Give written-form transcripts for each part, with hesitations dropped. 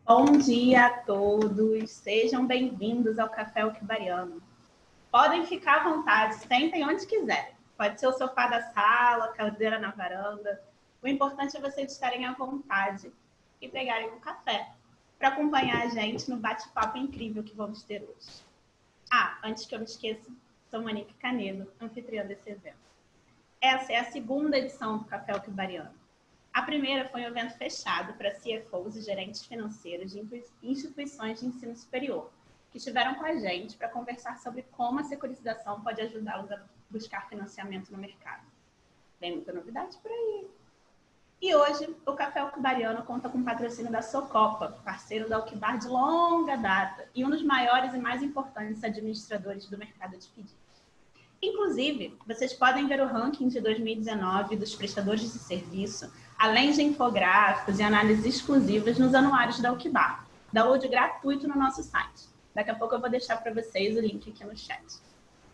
Bom dia a todos, sejam bem-vindos ao Café Alquibariano. Podem ficar à vontade, sentem onde quiserem. Pode ser o sofá da sala, a cadeira na varanda. O importante é vocês estarem à vontade e pegarem um café para acompanhar a gente no bate-papo incrível que vamos ter hoje. Antes que eu me esqueça, sou Monique Canedo, anfitriã desse evento. Essa é a segunda edição do Café Alquibariano. A primeira foi um evento fechado para CFOs e gerentes financeiros de instituições de ensino superior, que estiveram com a gente para conversar sobre como a securitização pode ajudá-los a buscar financiamento no mercado. Tem muita novidade por aí. E hoje, o Café Alquibariano conta com o patrocínio da Socopa, parceiro da Alquibar de longa data e um dos maiores e mais importantes administradores do mercado de FDIC. Inclusive, vocês podem ver o ranking de 2019 dos prestadores de serviço, além de infográficos e análises exclusivas nos anuários da Alquibar. Download gratuito no nosso site. Daqui a pouco eu vou deixar para vocês o link aqui no chat.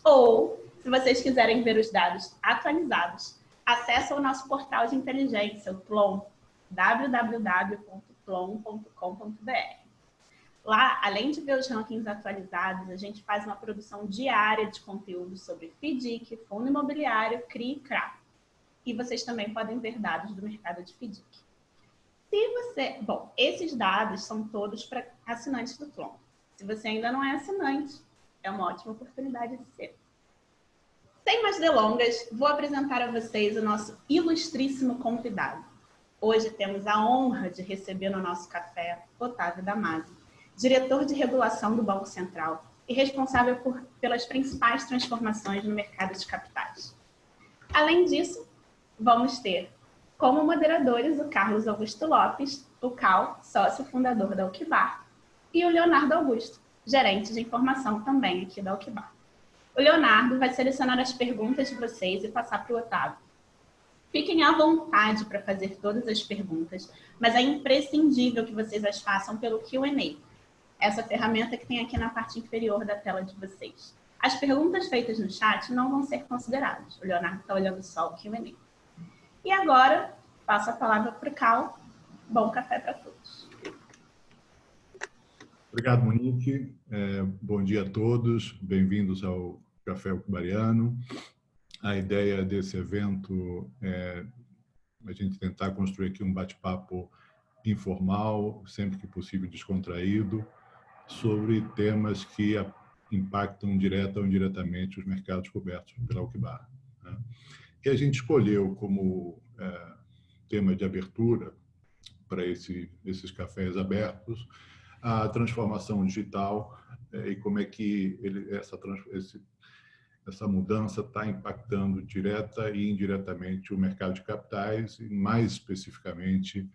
Ou, se vocês quiserem ver os dados atualizados, acesse o nosso portal de inteligência, o Plom, www.plom.com.br. Lá, além de ver os rankings atualizados, a gente faz uma produção diária de conteúdo sobre FDIC, fundo imobiliário, CRI e CRA. E vocês também podem ver dados do mercado de FDIC. Esses dados são todos para assinantes do Plom. Se você ainda não é assinante, é uma ótima oportunidade de ser. Sem mais delongas, vou apresentar a vocês o nosso ilustríssimo convidado. Hoje temos a honra de receber no nosso café Otávio Damasio, diretor de regulação do Banco Central e responsável pelas principais transformações no mercado de capitais. Além disso, vamos ter como moderadores o Carlos Augusto Lopes, o Cal, sócio fundador da Alquibar, e o Leonardo Augusto, gerente de informação também aqui da Alquibar. O Leonardo vai selecionar as perguntas de vocês e passar para o Otávio. Fiquem à vontade para fazer todas as perguntas, mas é imprescindível que vocês as façam pelo Q&A, essa ferramenta que tem aqui na parte inferior da tela de vocês. As perguntas feitas no chat não vão ser consideradas. O Leonardo está olhando só o Q&A. E agora, passo a palavra para o Cal. Bom café para todos. Obrigado, Monique. Bom dia a todos. Bem-vindos ao Café Alquibariano. A ideia desse evento é a gente tentar construir aqui um bate-papo informal, sempre que possível descontraído, sobre temas que impactam direta ou indiretamente os mercados cobertos pela Alquibar, né? E a gente escolheu como tema de abertura para esses cafés abertos a transformação digital e como é que essa mudança está impactando direta e indiretamente o mercado de capitais e, mais especificamente,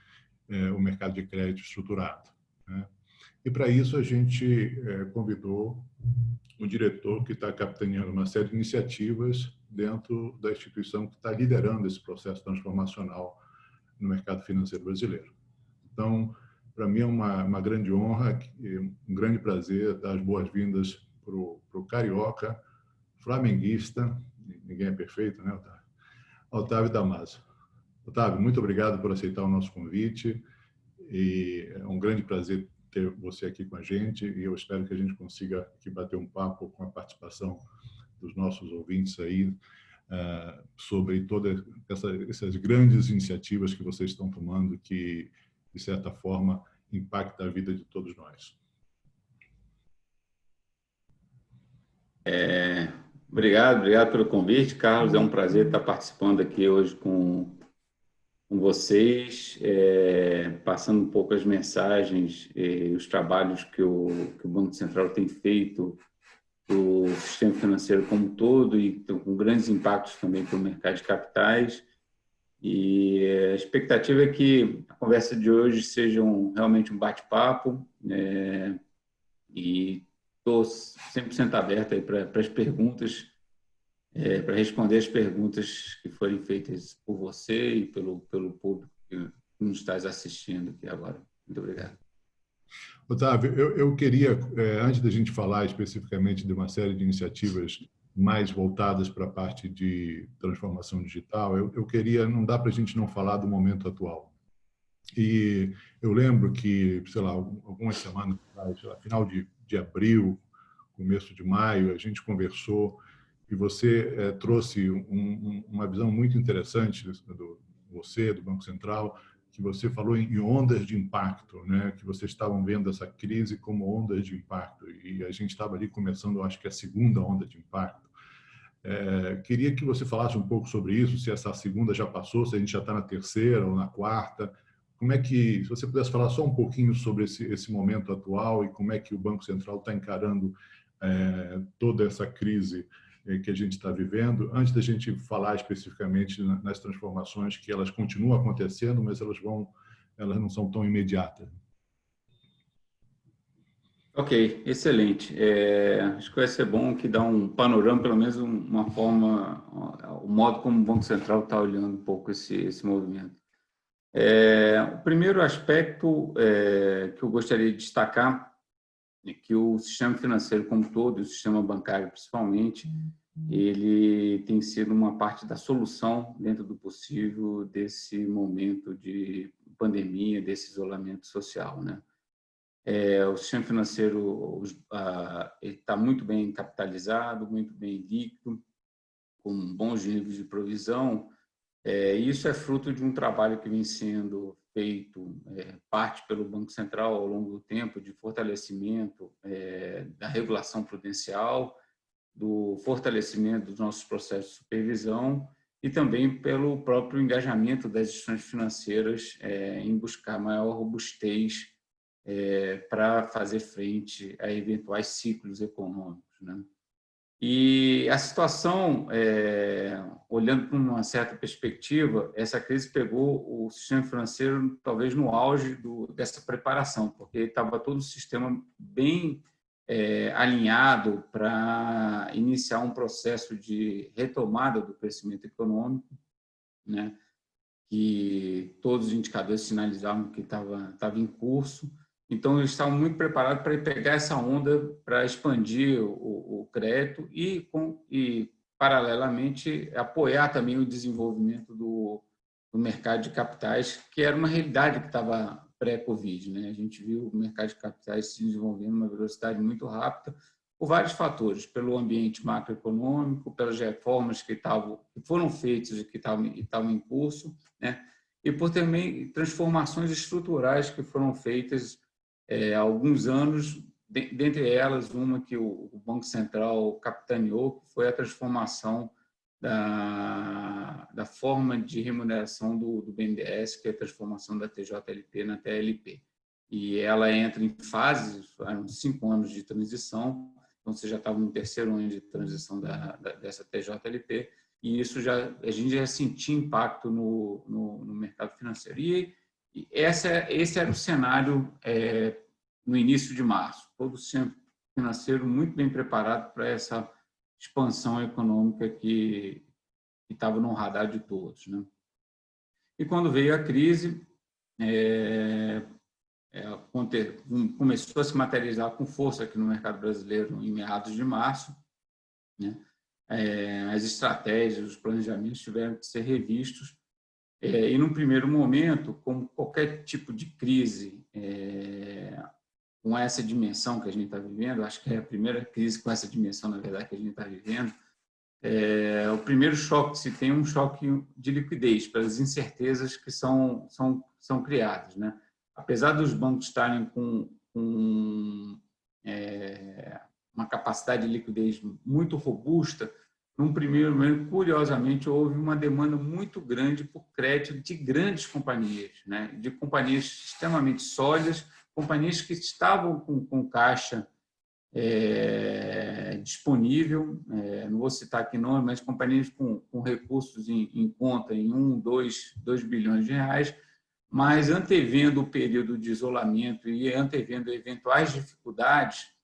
o mercado de crédito estruturado, né? E, para isso, a gente convidou um diretor que está capitaneando uma série de iniciativas dentro da instituição que está liderando esse processo transformacional no mercado financeiro brasileiro. Então, para mim é uma grande honra, um grande prazer dar as boas-vindas para o carioca, flamenguista, ninguém é perfeito, né, Otávio? Otávio Damasio. Otávio, muito obrigado por aceitar o nosso convite e é um grande prazer ter você aqui com a gente e eu espero que a gente consiga aqui bater um papo com a participação dos nossos ouvintes aí sobre todas essas grandes iniciativas que vocês estão tomando que, de certa forma, impacta a vida de todos nós. Obrigado pelo convite, Carlos. É um prazer estar participando aqui hoje com vocês, passando um pouco as mensagens e os trabalhos que o Banco Central tem feito para o sistema financeiro como um todo e com grandes impactos também para o mercado de capitais. E a expectativa é que a conversa de hoje seja realmente um bate-papo e estou 100% aberto aí para as perguntas, para responder as perguntas que forem feitas por você e pelo público que nos está assistindo aqui agora. Muito obrigado. Otávio, eu queria, antes da gente falar especificamente de uma série de iniciativas mais voltadas para a parte de transformação digital, eu queria, não dá para a gente não falar do momento atual. E eu lembro que, sei lá, algumas semanas atrás, final de abril, começo de maio, a gente conversou e você trouxe uma visão muito interessante do Banco Central, que você falou em ondas de impacto, né? Que vocês estavam vendo essa crise como ondas de impacto e a gente estava ali começando, acho que a segunda onda de impacto. Queria que você falasse um pouco sobre isso, se essa segunda já passou, se a gente já está na terceira ou na quarta. Como é que, se você pudesse falar só um pouquinho sobre esse momento atual e como é que o Banco Central está encarando toda essa crise que a gente está vivendo, antes da gente falar especificamente nas transformações que elas continuam acontecendo, mas elas não são tão imediatas. Ok, excelente. Acho que vai ser bom que dá um panorama, pelo menos uma forma, o modo como o Banco Central está olhando um pouco esse movimento. O primeiro aspecto que eu gostaria de destacar é que o sistema financeiro como todo, o sistema bancário principalmente, ele tem sido uma parte da solução dentro do possível desse momento de pandemia, desse isolamento social, né? O sistema financeiro está muito bem capitalizado, muito bem líquido, com bons níveis de provisão. Isso é fruto de um trabalho que vem sendo feito, parte pelo Banco Central ao longo do tempo, de fortalecimento da regulação prudencial, do fortalecimento dos nossos processos de supervisão e também pelo próprio engajamento das instituições financeiras em buscar maior robustez para fazer frente a eventuais ciclos econômicos, né? E a situação, olhando para uma certa perspectiva, essa crise pegou o sistema financeiro talvez no auge dessa preparação, porque estava todo o sistema bem alinhado para iniciar um processo de retomada do crescimento econômico, né? Que todos os indicadores sinalizavam que estava em curso. Então, eles estavam muito preparados para pegar essa onda, para expandir o crédito e, paralelamente, apoiar também o desenvolvimento do mercado de capitais, que era uma realidade que estava pré-Covid, né? A gente viu o mercado de capitais se desenvolvendo numa velocidade muito rápida, por vários fatores, pelo ambiente macroeconômico, pelas reformas que foram feitas e que estavam em curso, né? E por também transformações estruturais que foram feitas há alguns anos, dentre elas uma que o Banco Central capitaneou, que foi a transformação da forma de remuneração do BNDES, que é a transformação da TJLP na TLP. E ela entra em fases, eram 5 anos de transição, então você já estava no terceiro ano de transição dessa TJLP, e isso a gente já sentia impacto no mercado financeiro. E esse era o cenário no início de março, todo o sistema financeiro muito bem preparado para essa expansão econômica que estava no radar de todos, né? E quando veio a crise, começou a se materializar com força aqui no mercado brasileiro em meados de março, né? As estratégias, os planejamentos tiveram que ser revistos e, num primeiro momento, como qualquer tipo de crise com essa dimensão que a gente está vivendo, acho que é a primeira crise com essa dimensão, na verdade, que a gente está vivendo, o primeiro choque que se tem é um choque de liquidez, pelas incertezas que são criadas, né? Apesar dos bancos estarem com uma capacidade de liquidez muito robusta, num primeiro momento, curiosamente, houve uma demanda muito grande por crédito de grandes companhias, né? De companhias extremamente sólidas, companhias que estavam com caixa disponível, não vou citar aqui nomes, mas companhias com recursos em conta em 2 bilhões de reais, mas antevendo o período de isolamento e antevendo eventuais dificuldades,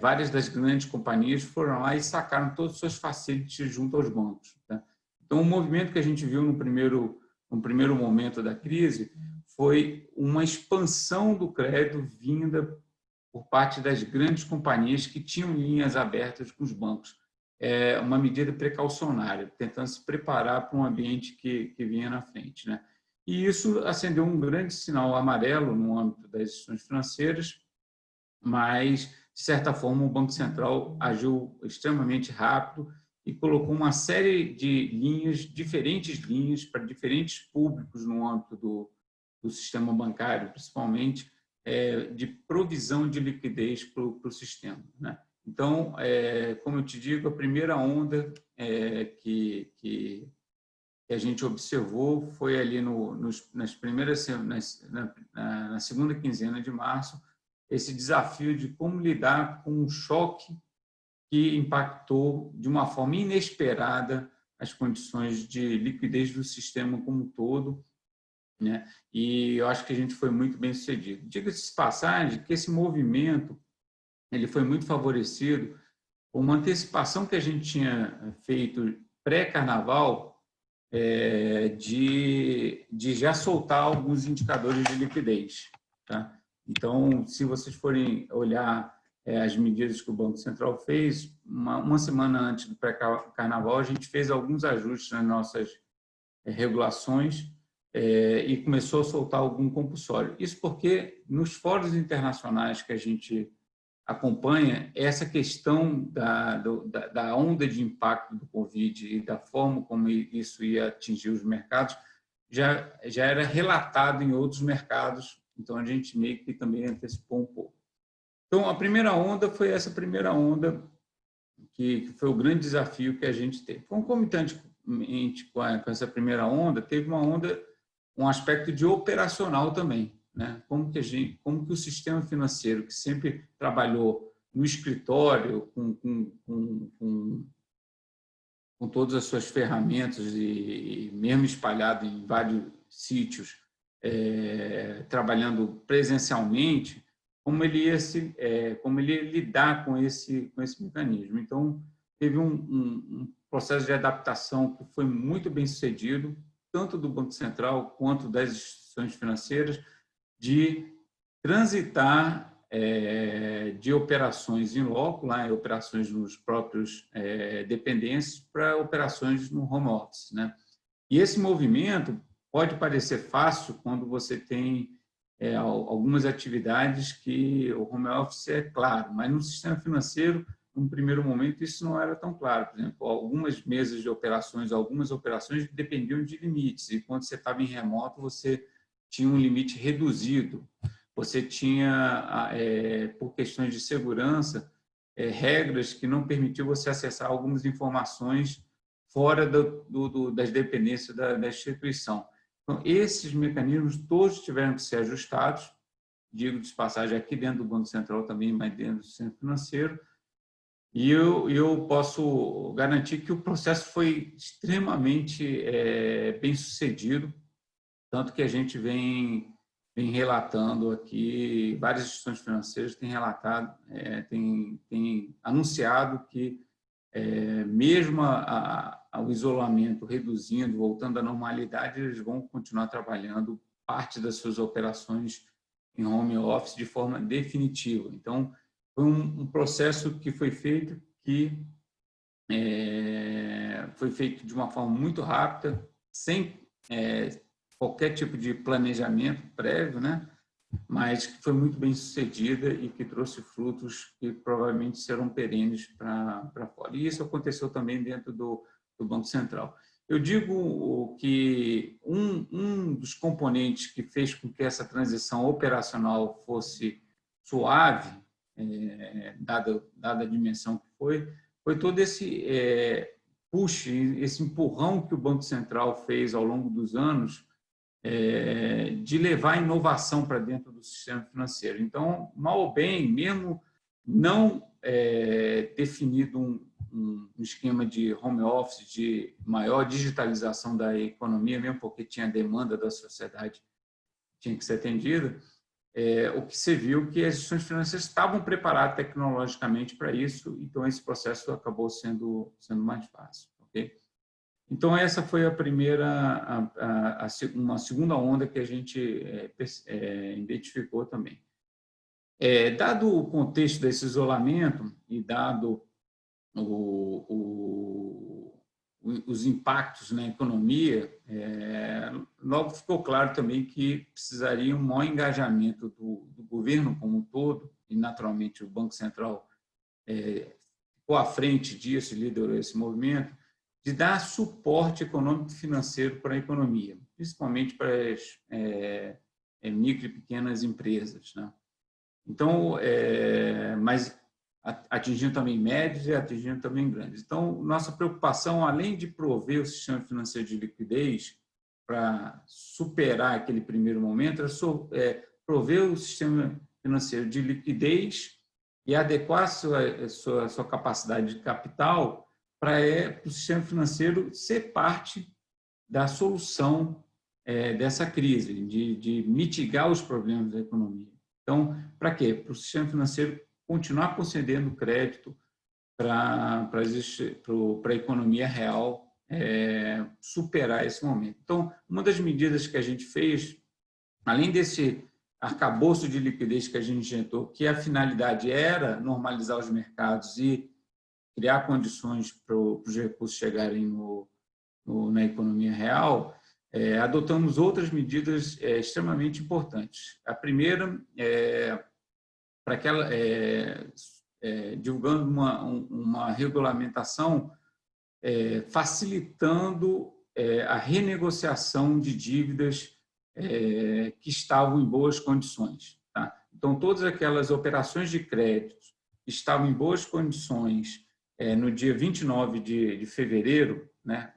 várias das grandes companhias foram lá e sacaram todos os seus facilities junto aos bancos, tá? Então, o movimento que a gente viu no primeiro momento da crise foi uma expansão do crédito vinda por parte das grandes companhias que tinham linhas abertas com os bancos. Uma medida precaucionária, tentando se preparar para um ambiente que vinha na frente, né? E isso acendeu um grande sinal amarelo no âmbito das instituições financeiras, mas, de certa forma, o Banco Central agiu extremamente rápido e colocou uma série de linhas, diferentes linhas, para diferentes públicos no âmbito do sistema bancário, principalmente, de provisão de liquidez para o sistema, né? Então, como eu te digo, a primeira onda que a gente observou foi ali nas primeiras na segunda quinzena de março, esse desafio de como lidar com um choque que impactou de uma forma inesperada as condições de liquidez do sistema como um todo, né? E eu acho que a gente foi muito bem sucedido. Diga-se de passagem que esse movimento ele foi muito favorecido por uma antecipação que a gente tinha feito pré-carnaval, de já soltar alguns indicadores de liquidez, tá? Então, se vocês forem olhar as medidas que o Banco Central fez, uma semana antes do pré-carnaval, a gente fez alguns ajustes nas nossas regulações e começou a soltar algum compulsório. Isso porque nos fóruns internacionais que a gente acompanha, essa questão da onda de impacto do Covid e da forma como isso ia atingir os mercados já era relatado em outros mercados, então a gente meio que também antecipou um pouco. Então, a primeira onda foi essa primeira onda, que foi o grande desafio que a gente teve. Concomitantemente com essa primeira onda, teve um aspecto de operacional também, né? Como que o sistema financeiro, que sempre trabalhou no escritório, com todas as suas ferramentas e mesmo espalhado em vários sítios, trabalhando presencialmente, como ele ia lidar com esse mecanismo. Então, teve um processo de adaptação que foi muito bem sucedido, tanto do Banco Central quanto das instituições financeiras, de transitar de operações em loco, lá, operações nos próprios dependências, para operações no home office, né? E esse movimento pode parecer fácil quando você tem algumas atividades que o home office é claro, mas no sistema financeiro, num primeiro momento, isso não era tão claro. Por exemplo, algumas mesas de operações, algumas operações dependiam de limites, e quando você estava em remoto, você tinha um limite reduzido. Você tinha, por questões de segurança, regras que não permitiam você acessar algumas informações fora das dependências da instituição. Então, esses mecanismos todos tiveram que ser ajustados, digo de passagem aqui dentro do Banco Central também, mas dentro do sistema financeiro, e eu posso garantir que o processo foi extremamente bem sucedido, tanto que a gente vem relatando aqui, várias instituições financeiras têm relatado, têm anunciado que, mesmo o isolamento reduzindo, voltando à normalidade, eles vão continuar trabalhando parte das suas operações em home office de forma definitiva. Então, foi um processo que foi feito de uma forma muito rápida, sem qualquer tipo de planejamento prévio, né? Mas que foi muito bem sucedida e que trouxe frutos que provavelmente serão perenes para fora. E isso aconteceu também dentro do Banco Central. Eu digo que um dos componentes que fez com que essa transição operacional fosse suave, dada a dimensão que foi todo esse push, esse empurrão que o Banco Central fez ao longo dos anos, de levar a inovação para dentro do sistema financeiro. Então, mal ou bem, mesmo não definido um esquema de home office, de maior digitalização da economia, mesmo porque tinha demanda da sociedade, tinha que ser atendida, o que se viu que as instituições financeiras estavam preparadas tecnologicamente para isso, então esse processo acabou sendo mais fácil. Okay? Então, essa foi a primeira, uma segunda onda que a gente identificou também. Dado o contexto desse isolamento e dado os impactos na economia, logo ficou claro também que precisaria um maior engajamento do governo como um todo, e naturalmente o Banco Central ficou à frente disso, liderou esse movimento, de dar suporte econômico e financeiro para a economia, principalmente para as micro e pequenas empresas, né? Então, mas atingindo também médios e atingindo também grandes. Então, nossa preocupação, além de prover o sistema financeiro de liquidez para superar aquele primeiro momento, é prover o sistema financeiro de liquidez e adequar a sua capacidade de capital para o sistema financeiro ser parte da solução dessa crise, de mitigar os problemas da economia. Então, para quê? Para o sistema financeiro continuar concedendo crédito para a economia real superar esse momento. Então, uma das medidas que a gente fez, além desse arcabouço de liquidez que a gente injetou, que a finalidade era normalizar os mercados e criar condições para os recursos chegarem na economia real, adotamos outras medidas extremamente importantes. A primeira para aquela divulgando uma regulamentação facilitando a renegociação de dívidas que estavam em boas condições, tá? Então, todas aquelas operações de crédito que estavam em boas condições no dia 29 de fevereiro, né,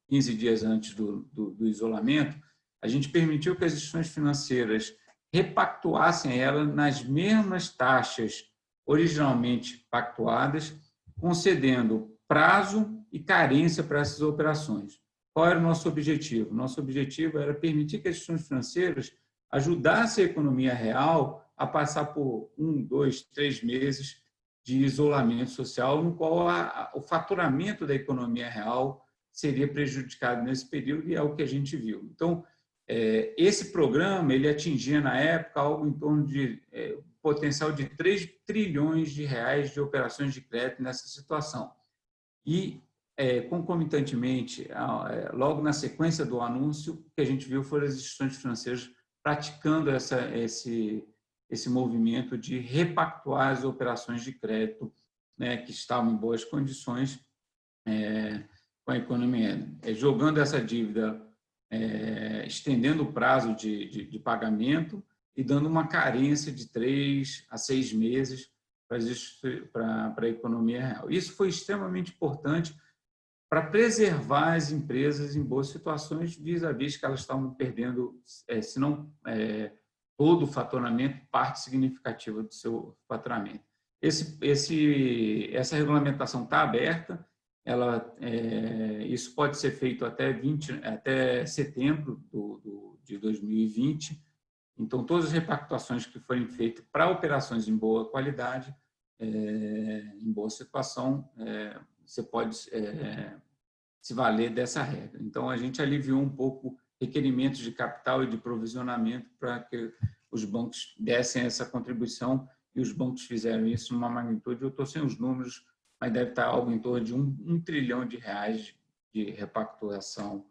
15 dias antes do isolamento, a gente permitiu que as instituições financeiras repactuassem ela nas mesmas taxas originalmente pactuadas, concedendo prazo e carência para essas operações. Qual era o nosso objetivo? Nosso objetivo era permitir que as instituições financeiras ajudassem a economia real a passar por 1, 2, 3 meses de isolamento social, no qual o faturamento da economia real seria prejudicado nesse período, e é o que a gente viu. Então, esse programa ele atingia, na época, algo em torno de potencial de 3 trilhões de reais de operações de crédito nessa situação. E, concomitantemente, logo na sequência do anúncio, o que a gente viu foram as instituições financeiras praticando esse movimento de repactuar as operações de crédito, né, que estavam em boas condições com a economia, jogando essa dívida, estendendo o prazo de pagamento e dando uma carência de 3 a 6 meses para a economia real. Isso foi extremamente importante para preservar as empresas em boas situações, vis-à-vis que elas estavam perdendo, se não todo o faturamento, parte significativa do seu faturamento. Essa regulamentação está aberta, isso pode ser feito até setembro de 2020. Então, todas as repactuações que forem feitas para operações em boa qualidade, em boa situação, você pode se valer dessa regra. Então, a gente aliviou um pouco requerimentos de capital e de provisionamento para que os bancos dessem essa contribuição, e os bancos fizeram isso numa magnitude, eu estou sem os números, mas deve estar algo em torno de 1 trilhão de reais de repactuação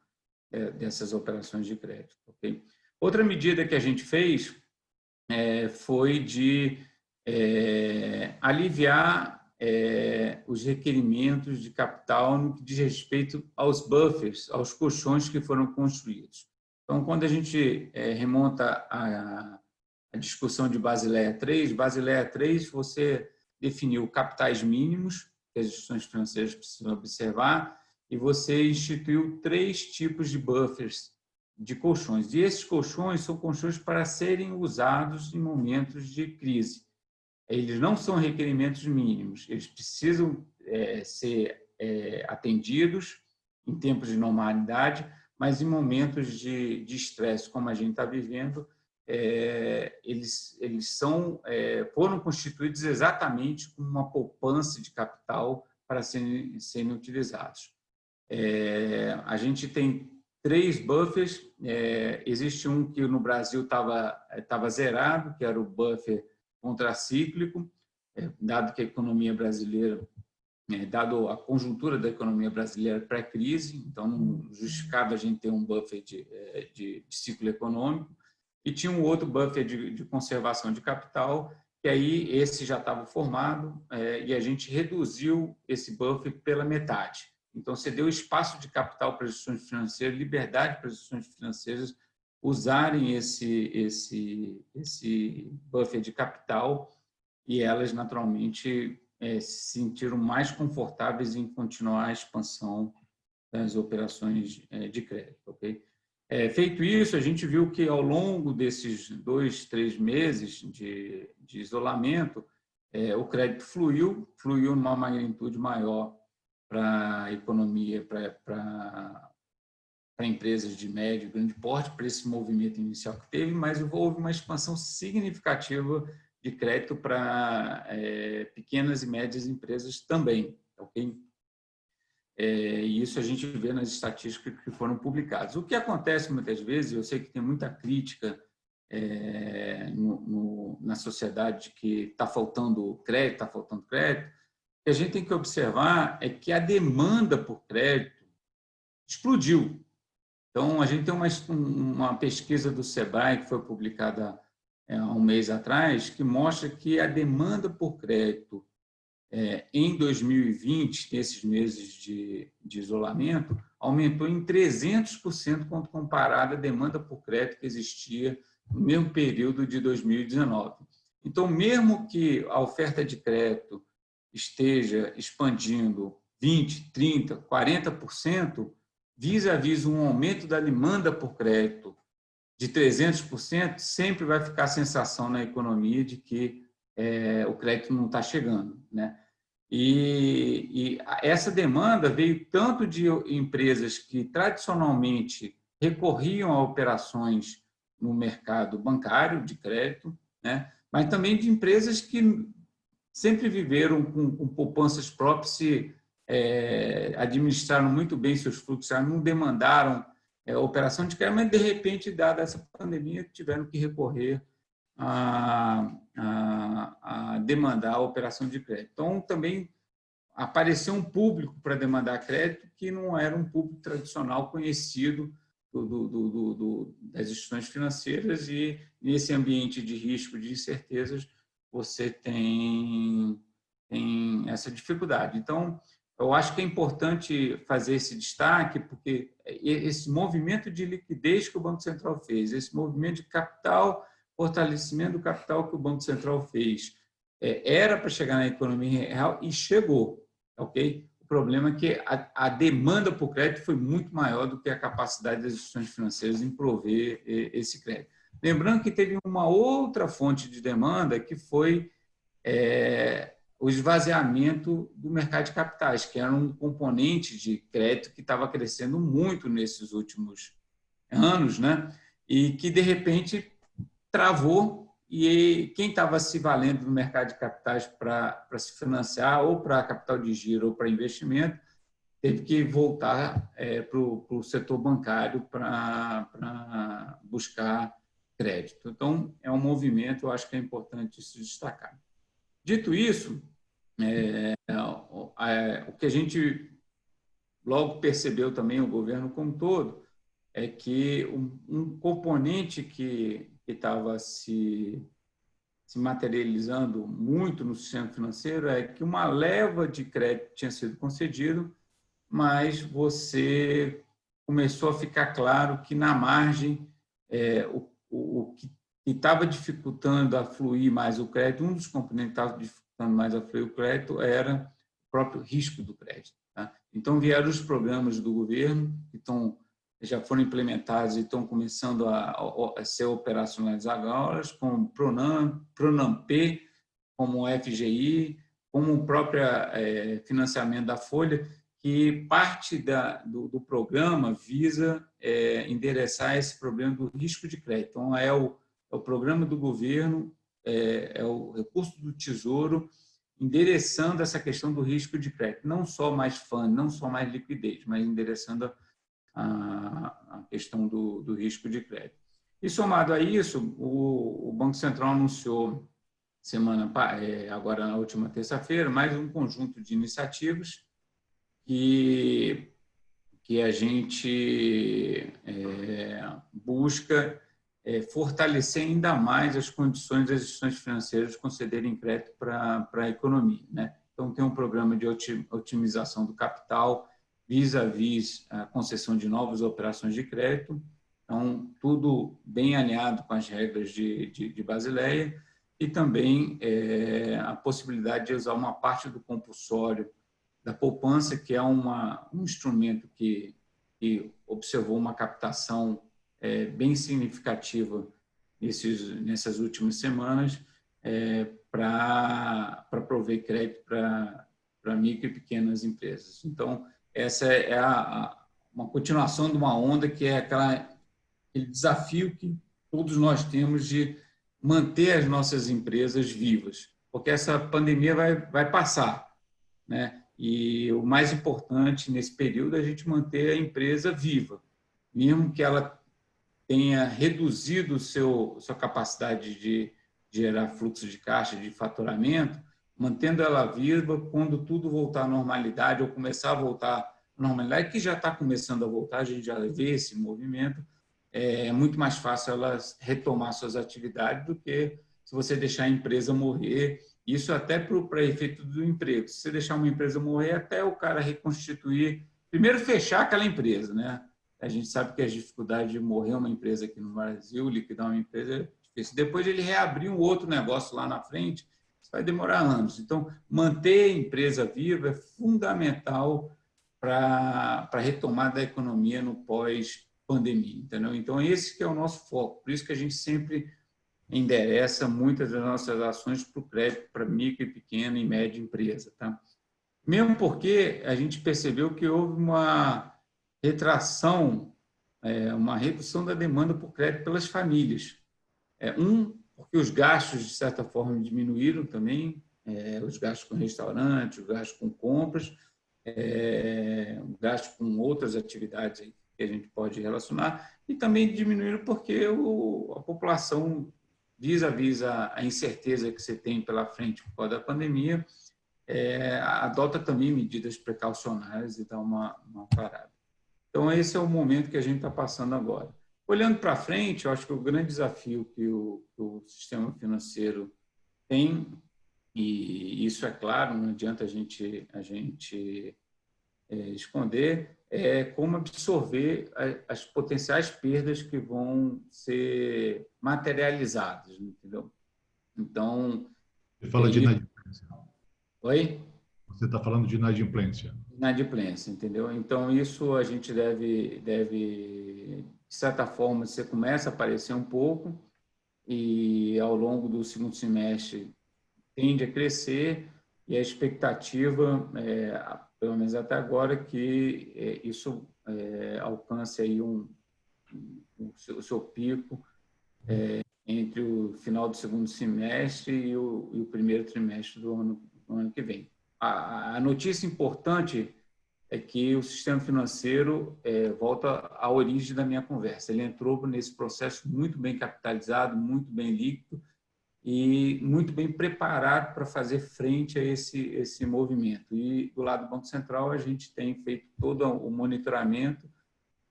dessas operações de crédito. Okay? Outra medida que a gente fez foi de aliviar os requerimentos de capital no que diz respeito aos buffers, aos colchões que foram construídos. Então, quando a gente remonta a discussão de Basileia III, você definiu capitais mínimos que as instituições financeiras precisam observar, e você instituiu 3 tipos de buffers de colchões. E esses colchões são colchões para serem usados em momentos de crise. Eles não são requerimentos mínimos, eles precisam ser atendidos em tempos de normalidade, mas em momentos de estresse, como a gente está vivendo, eles foram constituídos exatamente como uma poupança de capital para serem utilizados. A gente tem 3 buffers, existe um que no Brasil estava zerado, que era o buffer contracíclico, dado que a economia brasileira dado a conjuntura da economia brasileira pré-crise, então não justificava a gente ter um buffer de ciclo econômico, e tinha um outro buffer de conservação de capital, que aí esse já estava formado, e a gente reduziu esse buffer pela metade. Então, você deu espaço de capital para as instituições financeiras, liberdade para as instituições financeiras usarem esse buffer de capital, e elas, naturalmente, se sentiram mais confortáveis em continuar a expansão das operações de crédito. Okay? Feito isso, a gente viu que, ao longo desses 2, 3 meses de isolamento, o crédito fluiu numa magnitude maior para a economia, para empresas de médio e grande porte, para esse movimento inicial que teve, mas houve uma expansão significativa de crédito para pequenas e médias empresas também. Okay? E isso a gente vê nas estatísticas que foram publicadas. O que acontece muitas vezes, eu sei que tem muita crítica na sociedade que está faltando crédito, o que a gente tem que observar é que a demanda por crédito explodiu. Então, a gente tem uma pesquisa do Sebrae que foi publicada há um mês atrás, que mostra que a demanda por crédito em 2020, nesses meses de isolamento, aumentou em 300% quando comparada à demanda por crédito que existia no mesmo período de 2019. Então, mesmo que a oferta de crédito esteja expandindo 20%, 30%, 40%, vis-à-vis um aumento da demanda por crédito de 300%, sempre vai ficar a sensação na economia de que o crédito não está chegando, né? E essa demanda veio tanto de empresas que tradicionalmente recorriam a operações no mercado bancário de crédito, né? Mas também de empresas que sempre viveram com poupanças próprias, se administraram muito bem seus fluxos, não demandaram operação de crédito, mas, de repente, dada essa pandemia, tiveram que recorrer a demandar a operação de crédito. Então, também apareceu um público para demandar crédito que não era um público tradicional conhecido das instituições financeiras, e nesse ambiente de risco, de incertezas, você tem essa dificuldade. Então, eu acho que é importante fazer esse destaque, porque esse movimento de liquidez que o Banco Central fez, esse movimento de capital, fortalecimento do capital que o Banco Central fez, era para chegar na economia real e chegou. Okay? O problema é que a demanda por crédito foi muito maior do que a capacidade das instituições financeiras em prover esse crédito. Lembrando que teve uma outra fonte de demanda, que foi o esvaziamento do mercado de capitais, que era um componente de crédito que estava crescendo muito nesses últimos anos, né? E que, de repente, travou, e quem estava se valendo do mercado de capitais para se financiar, ou para capital de giro, ou para investimento, teve que voltar para o setor bancário para buscar crédito. Então, é um movimento, eu acho que é importante se destacar. Dito isso, o que a gente logo percebeu também, o governo como um todo, é que um componente que estava se materializando muito no sistema financeiro é que uma leva de crédito tinha sido concedido, mas você começou a ficar claro que, na margem, o que estava dificultando a fluir mais o crédito, um dos componentes que estava dificultando mais a fluir o crédito era o próprio risco do crédito. Tá? Então, vieram os programas do governo, que já foram implementados e estão começando a ser operacionalizados agora, como o Pronamp, como o FGI, como o próprio financiamento da Folha, que parte do programa visa endereçar esse problema do risco de crédito. Então, é o programa do governo, é o recurso do Tesouro, endereçando essa questão do risco de crédito. Não só mais FAN, não só mais liquidez, mas endereçando a questão do risco de crédito. E, somado a isso, o Banco Central anunciou agora na última terça-feira, mais um conjunto de iniciativas que a gente busca fortalecer ainda mais as condições das instituições financeiras de concederem crédito para a economia, né? Então, tem um programa de otimização do capital vis-à-vis a concessão de novas operações de crédito. Então, tudo bem alinhado com as regras de Basileia, e também a possibilidade de usar uma parte do compulsório da poupança, que é um instrumento que observou uma captação bem significativa nessas últimas semanas, para prover crédito para micro e pequenas empresas. Então, essa é uma continuação de uma onda que é aquele desafio que todos nós temos de manter as nossas empresas vivas, porque essa pandemia vai passar, né? E o mais importante nesse período é a gente manter a empresa viva, mesmo que ela tenha reduzido sua capacidade de gerar fluxo de caixa, de faturamento, mantendo ela viva. Quando tudo voltar à normalidade ou começar a voltar à normalidade, que já está começando a voltar, a gente já vê esse movimento, é muito mais fácil ela retomar suas atividades do que se você deixar a empresa morrer. Isso até para efeito do emprego. Se você deixar uma empresa morrer, até o cara reconstituir, primeiro fechar aquela empresa, né? A gente sabe que as dificuldades de morrer uma empresa aqui no Brasil, liquidar uma empresa é difícil. Depois ele reabrir um outro negócio lá na frente, isso vai demorar anos. Então, manter a empresa viva é fundamental para a retomada da economia no pós-pandemia, entendeu? Então, esse que é o nosso foco. Por isso que a gente sempre endereça muitas das nossas ações para o crédito para micro e pequena e média empresa, tá? Mesmo porque a gente percebeu que houve uma retração, uma redução da demanda por crédito pelas famílias. Porque os gastos, de certa forma, diminuíram também, os gastos com restaurantes, os gastos com compras, os gastos com outras atividades aí que a gente pode relacionar, e também diminuíram porque a população, vis-à-vis a incerteza que você tem pela frente por causa da pandemia, adota também medidas precaucionárias e dá uma parada. Então, esse é o momento que a gente está passando agora. Olhando para frente, eu acho que o grande desafio que o sistema financeiro tem, e isso é claro, não adianta a gente esconder, é como absorver as potenciais perdas que vão ser materializadas, entendeu? Então... Você fala de inadimplência. Oi? Você está falando de inadimplência. Inadimplência, entendeu? Então, isso a gente deve, de certa forma, você começa a aparecer um pouco e, ao longo do segundo semestre, tende a crescer, e a expectativa, pelo menos até agora, que isso alcance aí o seu pico entre o final do segundo semestre e o primeiro trimestre do ano que vem. A notícia importante é que o sistema financeiro volta à origem da minha conversa. Ele entrou nesse processo muito bem capitalizado, muito bem líquido e muito bem preparado para fazer frente a esse movimento. E, do lado do Banco Central, a gente tem feito todo o monitoramento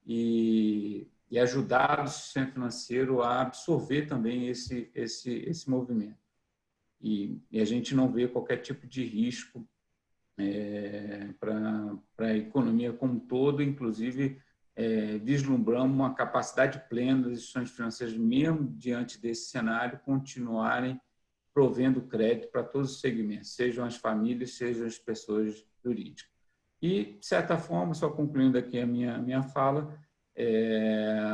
e ajudado o sistema financeiro a absorver também esse movimento. E a gente não vê qualquer tipo de risco para a economia como um todo, inclusive vislumbramos uma capacidade plena das instituições financeiras, mesmo diante desse cenário, continuarem provendo crédito para todos os segmentos, sejam as famílias, sejam as pessoas jurídicas. E, de certa forma, só concluindo aqui a minha fala,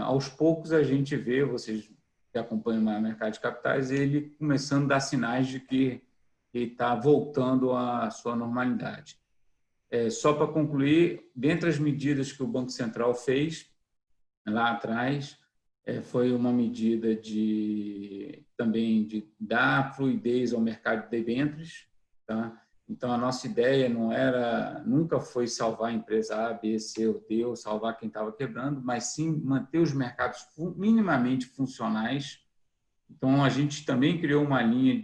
aos poucos a gente vê, vocês que acompanham o mercado de capitais, ele começando a dar sinais de que está voltando à sua normalidade. Só para concluir, dentre as medidas que o Banco Central fez lá atrás, foi uma medida também de dar fluidez ao mercado de debêntures, tá? Então, a nossa ideia nunca foi salvar a empresa A, B, C ou D, ou salvar quem estava quebrando, mas sim manter os mercados minimamente funcionais Então, a gente também criou uma linha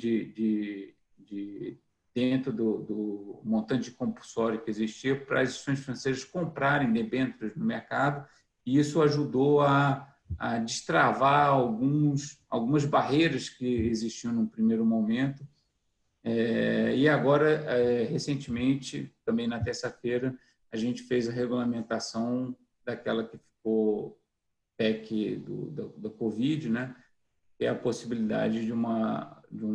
dentro do montante de compulsório que existia para as instituições financeiras comprarem debêntures no mercado, e isso ajudou a destravar algumas barreiras que existiam no primeiro momento. E agora, recentemente, também na terça-feira, a gente fez a regulamentação daquela que ficou PEC da Covid, né? Que é a possibilidade de um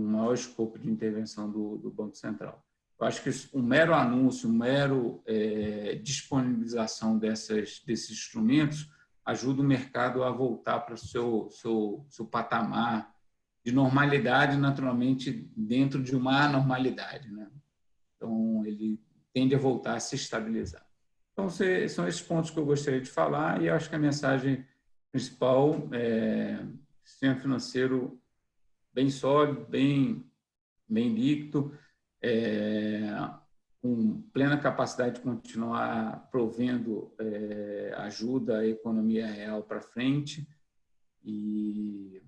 maior escopo de intervenção do Banco Central. Eu acho que um mero anúncio, disponibilização desses instrumentos ajuda o mercado a voltar para o seu patamar de normalidade, naturalmente, dentro de uma anormalidade, né? Então, ele tende a voltar a se estabilizar. Então, são esses pontos que eu gostaria de falar, e acho que a mensagem principal é sistema financeiro bem sólido, bem líquido, com plena capacidade de continuar provendo ajuda à economia real para frente, e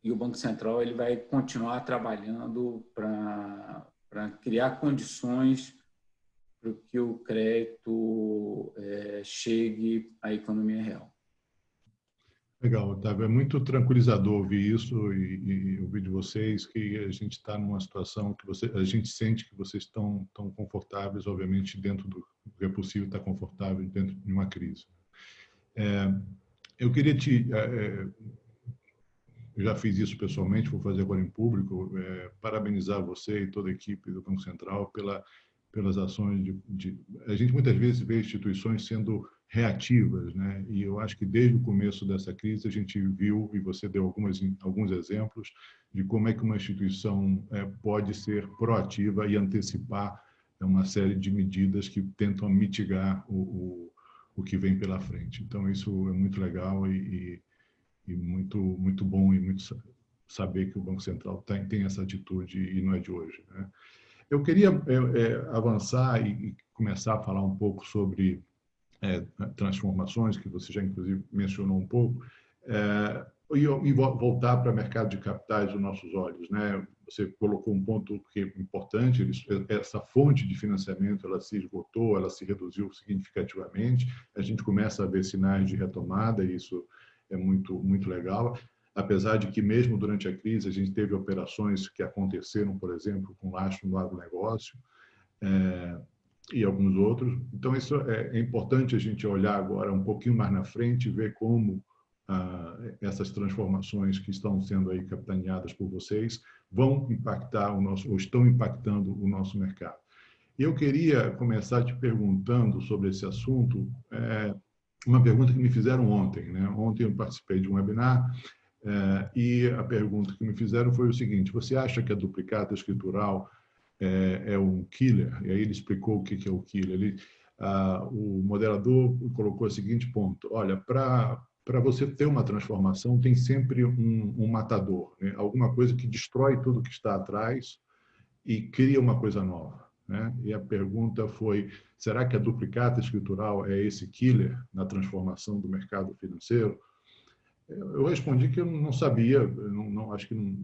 o Banco Central ele vai continuar trabalhando para criar condições para que o crédito chegue à economia real. Legal, Otávio. É muito tranquilizador ouvir isso e ouvir de vocês que a gente está numa situação que a gente sente que vocês estão confortáveis, obviamente, dentro do que é possível estar confortável dentro de uma crise. Eu queria eu já fiz isso pessoalmente, vou fazer agora em público, parabenizar você e toda a equipe do Banco Central pelas ações a gente muitas vezes vê instituições sendo reativas, né? E eu acho que desde o começo dessa crise a gente viu, e você deu alguns exemplos, de como é que uma instituição pode ser proativa e antecipar uma série de medidas que tentam mitigar o que vem pela frente. Então, isso é muito legal e muito bom, e muito saber que o Banco Central tem essa atitude e não é de hoje, né? Eu queria avançar e começar a falar um pouco sobre transformações, que você já, inclusive, mencionou um pouco, e voltar para o mercado de capitais dos nossos olhos, né? Você colocou um ponto que é importante, essa fonte de financiamento ela se esgotou, ela se reduziu significativamente, a gente começa a ver sinais de retomada, e isso é muito legal, apesar de que mesmo durante a crise a gente teve operações que aconteceram, por exemplo, com lastro no agronegócio, e alguns outros. Então, isso é importante a gente olhar agora um pouquinho mais na frente e ver como essas transformações que estão sendo aí capitaneadas por vocês vão impactar ou estão impactando o nosso mercado. E eu queria começar te perguntando sobre esse assunto, uma pergunta que me fizeram ontem, né? Ontem eu participei de um webinar e a pergunta que me fizeram foi o seguinte: você acha que a duplicata escritural é um killer? E aí ele explicou o que é o killer. O moderador colocou o seguinte ponto: olha, para você ter uma transformação tem sempre um matador, né? Alguma coisa que destrói tudo que está atrás e cria uma coisa nova, né? E a pergunta foi: será que a duplicata escritural é esse killer na transformação do mercado financeiro? Eu respondi que eu não sabia, acho que não,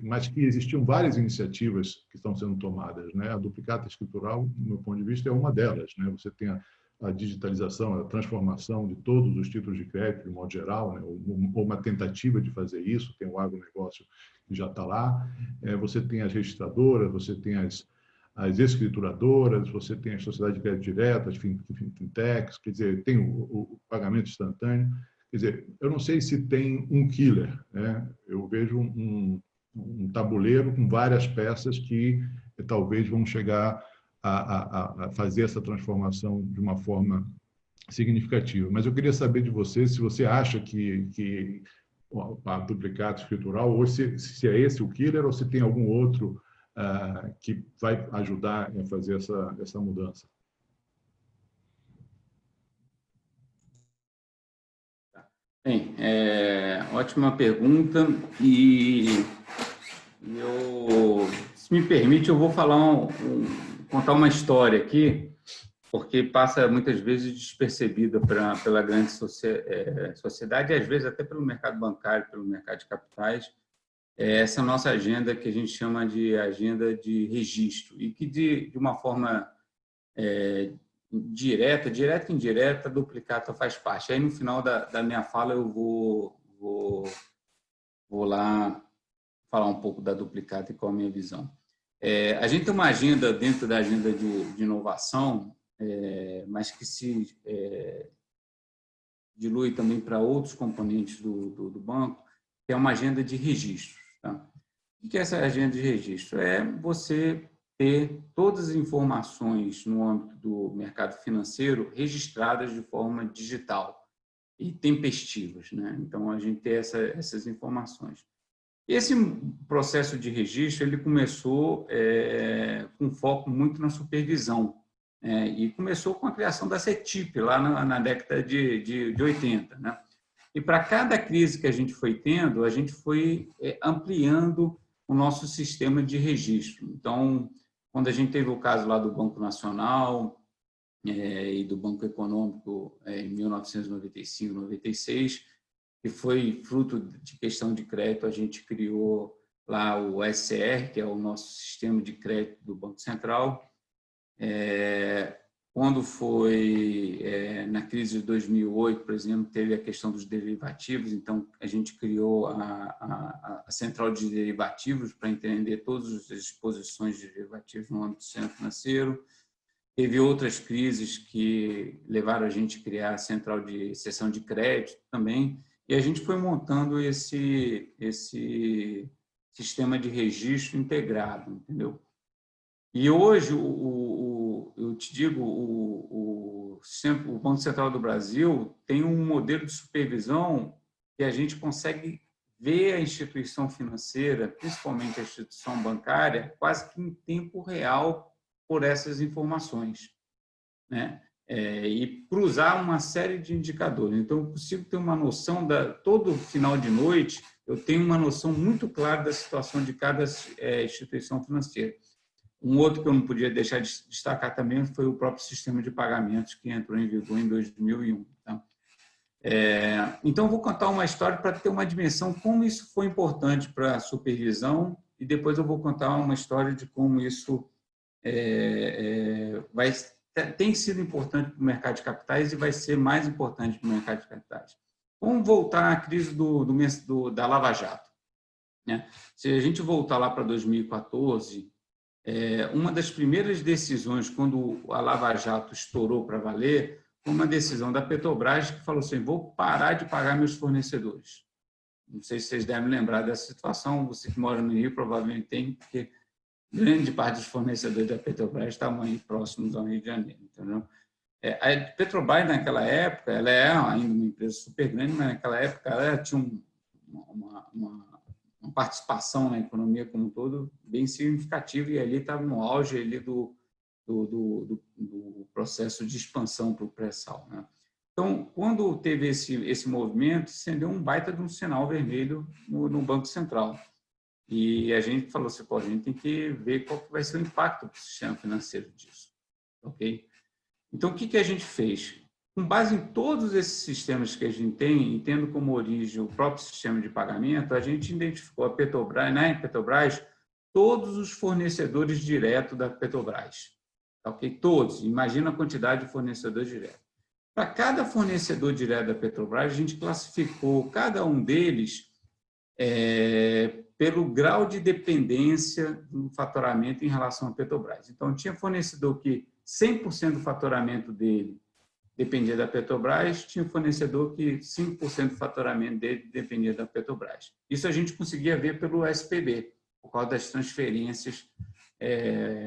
mas que existiam várias iniciativas que estão sendo tomadas, né? A duplicata escritural, do meu ponto de vista, é uma delas, né? Você tem a digitalização, a transformação de todos os títulos de crédito, de modo geral, né? Ou uma tentativa de fazer isso, tem o agronegócio que já está lá, você tem as registradoras, você tem as escrituradoras, você tem a sociedade de crédito direto, as fintechs, quer dizer, tem o pagamento instantâneo. Quer dizer, eu não sei se tem um killer, né? Eu vejo um tabuleiro com várias peças que talvez vão chegar a fazer essa transformação de uma forma significativa. Mas eu queria saber de você se você acha que a duplicata escritural, ou se é esse o killer, ou se tem algum outro que vai ajudar a fazer essa mudança. Bem, ótima pergunta, e se me permite, eu vou falar contar uma história aqui. porque passa muitas vezes despercebida pela grande sociedade e às vezes até pelo mercado bancário, pelo mercado de capitais, essa nossa agenda que a gente chama de agenda de registro e que de uma forma direta e indireta, a Duplicata faz parte. Aí no final da minha fala eu vou lá falar um pouco da Duplicata e qual a minha visão. A gente tem uma agenda dentro da agenda de inovação, mas que se dilui também para outros componentes do banco, que é uma agenda de registro. Tá? O que é essa agenda de registro? É você ter todas as informações no âmbito do mercado financeiro registradas de forma digital e tempestivas, né? Então, a gente tem essas informações. Esse processo de registro ele começou com foco muito na supervisão, e começou com a criação da CETIP, lá na década de 80. Né? E para cada crise que a gente foi tendo, a gente foi ampliando o nosso sistema de registro. Então, quando a gente teve o caso lá do Banco Nacional e do Banco Econômico em 1995, 96, que foi fruto de questão de crédito, a gente criou lá o SCR, que é o nosso sistema de crédito do Banco Central. Quando foi na crise de 2008, por exemplo, teve a questão dos derivativos, então a gente criou a central de derivativos para entender todas as exposições de derivativos no âmbito do sistema financeiro. Teve outras crises que levaram a gente a criar a central de cessão de crédito também, e a gente foi montando esse sistema de registro integrado, entendeu? E hoje, eu te digo, o Banco Central do Brasil tem um modelo de supervisão que a gente consegue ver a instituição financeira, principalmente a instituição bancária, quase que em tempo real por essas informações, né? E cruzar uma série de indicadores. Então, eu consigo ter uma noção, todo final de noite, eu tenho uma noção muito clara da situação de cada instituição financeira. Um outro que eu não podia deixar de destacar também foi o próprio sistema de pagamentos que entrou em vigor em 2001. Tá? Então, eu vou contar uma história para ter uma dimensão como isso foi importante para a supervisão e depois eu vou contar uma história de como isso tem sido importante para o mercado de capitais e vai ser mais importante para o mercado de capitais. Vamos voltar à crise da Lava Jato. Né? Se a gente voltar lá para 2014, uma das primeiras decisões, quando a Lava Jato estourou para valer, foi uma decisão da Petrobras que falou assim, vou parar de pagar meus fornecedores. Não sei se vocês devem lembrar dessa situação, você que mora no Rio provavelmente tem, porque grande parte dos fornecedores da Petrobras estavam aí próximos ao Rio de Janeiro. Entendeu? A Petrobras, naquela época, ela é ainda uma empresa super grande, mas naquela época ela tinha uma participação na economia como um todo bem significativa e ali estava no auge ali do processo de expansão para o pré-sal. Né? Então, quando teve esse movimento, acendeu um baita de um sinal vermelho no Banco Central. E a gente falou assim, a gente tem que ver qual que vai ser o impacto para o sistema financeiro disso. Okay? Então, o que a gente fez? Com base em todos esses sistemas que a gente tem, e tendo como origem o próprio sistema de pagamento, a gente identificou a Petrobras, na Petrobras, todos os fornecedores diretos da Petrobras. Okay? Todos. Imagina a quantidade de fornecedores diretos. Para cada fornecedor direto da Petrobras, a gente classificou cada um deles pelo grau de dependência do faturamento em relação à Petrobras. Então, tinha fornecedor que 100% do faturamento dele dependia da Petrobras, tinha fornecedor que 5% do faturamento dele dependia da Petrobras. Isso a gente conseguia ver pelo SPB, por causa das transferências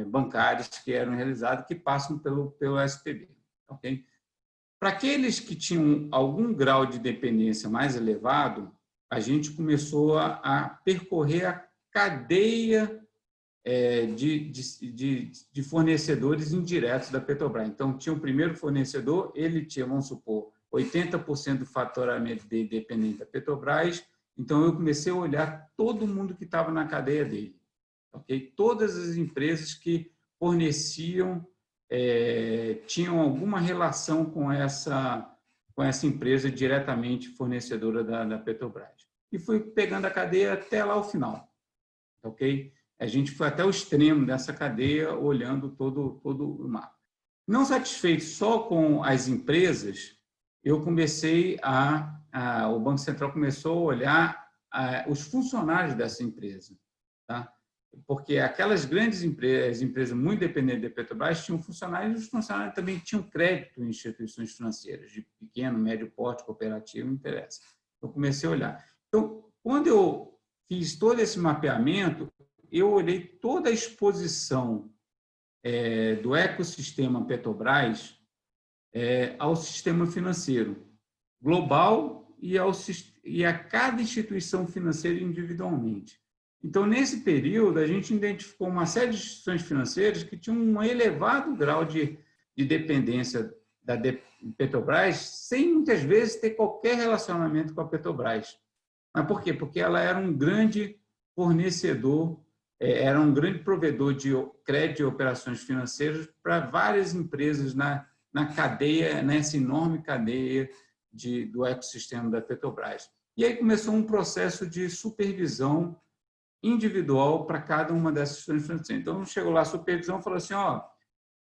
bancárias que eram realizadas, que passam pelo SPB. Okay? Para aqueles que tinham algum grau de dependência mais elevado, a gente começou a percorrer a cadeia de fornecedores indiretos da Petrobras. Então, tinha o primeiro fornecedor, ele tinha, vamos supor, 80% do faturamento dele dependente da Petrobras, então eu comecei a olhar todo mundo que estava na cadeia dele. Okay? Todas as empresas que forneciam tinham alguma relação com essa empresa diretamente fornecedora da Petrobras. E fui pegando a cadeia até lá o final, ok? A gente foi até o extremo dessa cadeia, olhando todo o mapa. Não satisfeito só com as empresas, eu comecei o Banco Central começou a olhar os funcionários dessa empresa, tá? Porque aquelas grandes empresas muito dependentes da Petrobras tinham funcionários, e os funcionários também tinham crédito em instituições financeiras, de pequeno, médio porte, cooperativo, não interessa. Eu comecei a olhar. Então, quando eu fiz todo esse mapeamento, eu olhei toda a exposição do ecossistema Petrobras ao sistema financeiro global e a cada instituição financeira individualmente. Então, nesse período, a gente identificou uma série de instituições financeiras que tinham um elevado grau de dependência da Petrobras, sem muitas vezes ter qualquer relacionamento com a Petrobras. Mas por quê? Porque ela era um grande fornecedor, era um grande provedor de crédito e operações financeiras para várias empresas na cadeia, nessa enorme cadeia do ecossistema da Petrobras. E aí começou um processo de supervisão individual para cada uma dessas instituições financeiras. Então, chegou lá a supervisão e falou assim,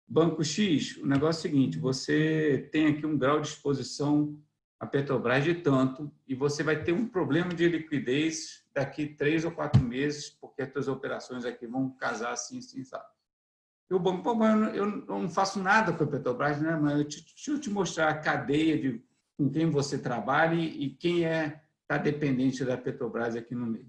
Banco X, o negócio é o seguinte, você tem aqui um grau de exposição à Petrobras de tanto e você vai ter um problema de liquidez daqui 3 ou 4 meses, porque as suas operações aqui vão casar assim, sabe? E o banco, eu não faço nada com a Petrobras, né? Mas deixa eu te mostrar a cadeia com quem você trabalha e quem está dependente da Petrobras aqui no meio.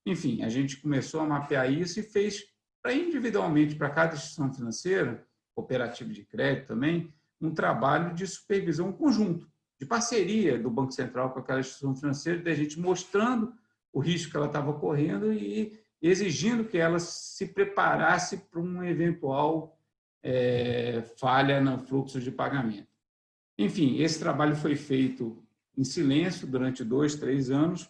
Enfim, a gente começou a mapear isso e fez individualmente para cada instituição financeira, cooperativa de crédito também, um trabalho de supervisão conjunto, de parceria do Banco Central com aquela instituição financeira, da gente mostrando o risco que ela estava correndo e exigindo que ela se preparasse para uma eventual falha no fluxo de pagamento. Enfim, esse trabalho foi feito em silêncio durante 2, 3 anos,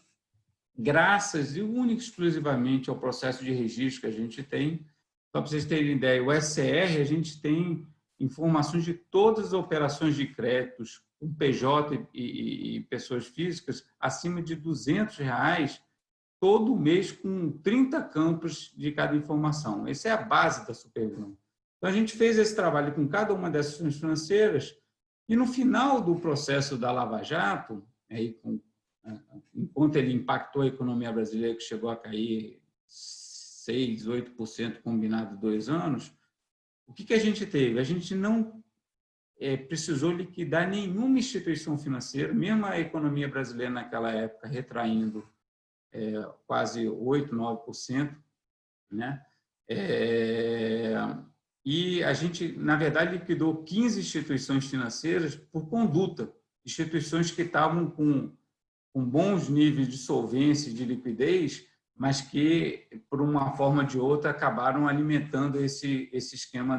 graças e única e exclusivamente ao processo de registro que a gente tem. Só para vocês terem ideia, o SCR, a gente tem informações de todas as operações de créditos, com PJ e pessoas físicas, acima de R$200, todo mês com 30 campos de cada informação. Essa é a base da supervisão. Então, a gente fez esse trabalho com cada uma dessas instituições financeiras e, no final do processo da Lava Jato, enquanto ele impactou a economia brasileira, que chegou a cair 6%, 8% combinado em 2 anos, o que a gente teve? A gente não precisou liquidar nenhuma instituição financeira, mesmo a economia brasileira naquela época retraindo quase 8%, 9%, né? E a gente, na verdade, liquidou 15 instituições financeiras por conduta, instituições que estavam com bons níveis de solvência e de liquidez, mas que, por uma forma ou de outra, acabaram alimentando esse esquema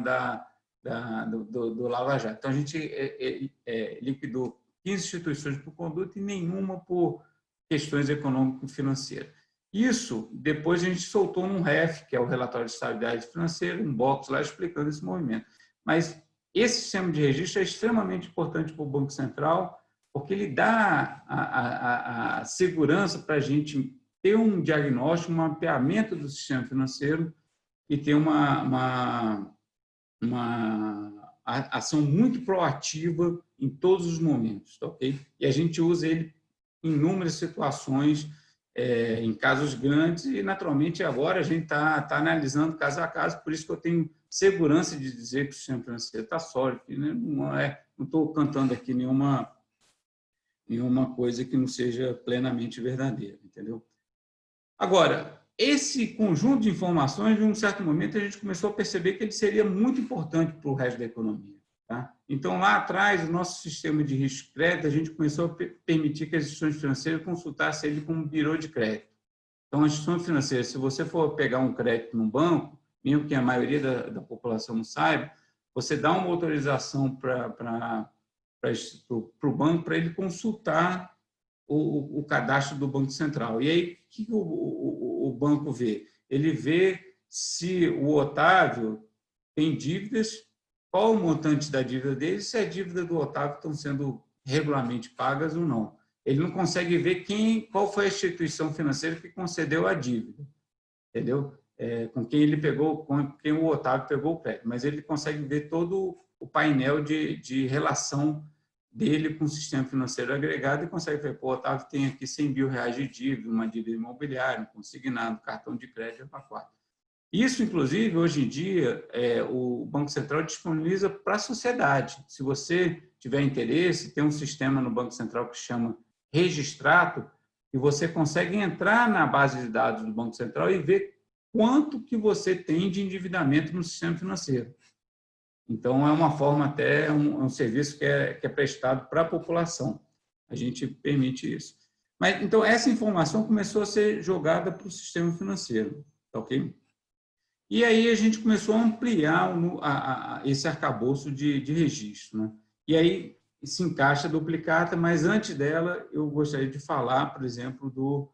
do Lava Jato. Então, a gente liquidou 15 instituições por conduta e nenhuma por questões econômico-financeiras. Isso, depois a gente soltou num REF, que é o Relatório de Estabilidade Financeira, um box lá explicando esse movimento. Mas esse sistema de registro é extremamente importante para o Banco Central, porque ele dá a segurança para a gente ter um diagnóstico, um mapeamento do sistema financeiro e ter uma ação muito proativa em todos os momentos, tá, ok? E a gente usa ele em inúmeras situações, em casos grandes, e, naturalmente, agora a gente está analisando caso a caso, por isso que eu tenho segurança de dizer que o sistema financeiro está sólido, né? Não estou cantando aqui nenhuma coisa que não seja plenamente verdadeira, entendeu? Agora, esse conjunto de informações, em um certo momento, a gente começou a perceber que ele seria muito importante para o resto da economia. Tá? Então, lá atrás, o nosso sistema de risco de crédito, a gente começou a permitir que as instituições financeiras consultassem ele como birô de crédito. Então, a instituição financeira, se você for pegar um crédito num banco, mesmo que a maioria da população não saiba, você dá uma autorização para o banco para ele consultar o cadastro do Banco Central. E aí, o que o banco vê? Ele vê se o Otávio tem dívidas qual o montante da dívida dele, se a dívida do Otávio estão sendo regularmente pagas ou não. Ele não consegue ver qual foi a instituição financeira que concedeu a dívida, entendeu? Com quem ele pegou, com quem o Otávio pegou o crédito, mas ele consegue ver todo o painel de relação dele com o sistema financeiro agregado e consegue ver, pô, o Otávio tem aqui 100 mil reais de dívida, uma dívida imobiliária, um consignado, cartão de crédito, para 4. Isso, inclusive, hoje em dia, o Banco Central disponibiliza para a sociedade. Se você tiver interesse, tem um sistema no Banco Central que chama Registrato, e você consegue entrar na base de dados do Banco Central e ver quanto que você tem de endividamento no sistema financeiro. Então, é uma forma até, um serviço que é prestado para a população. A gente permite isso. Mas, então, essa informação começou a ser jogada para o sistema financeiro, tá ok? E aí a gente começou a ampliar esse arcabouço de registro, né? E aí se encaixa a duplicata, mas antes dela eu gostaria de falar, por exemplo, do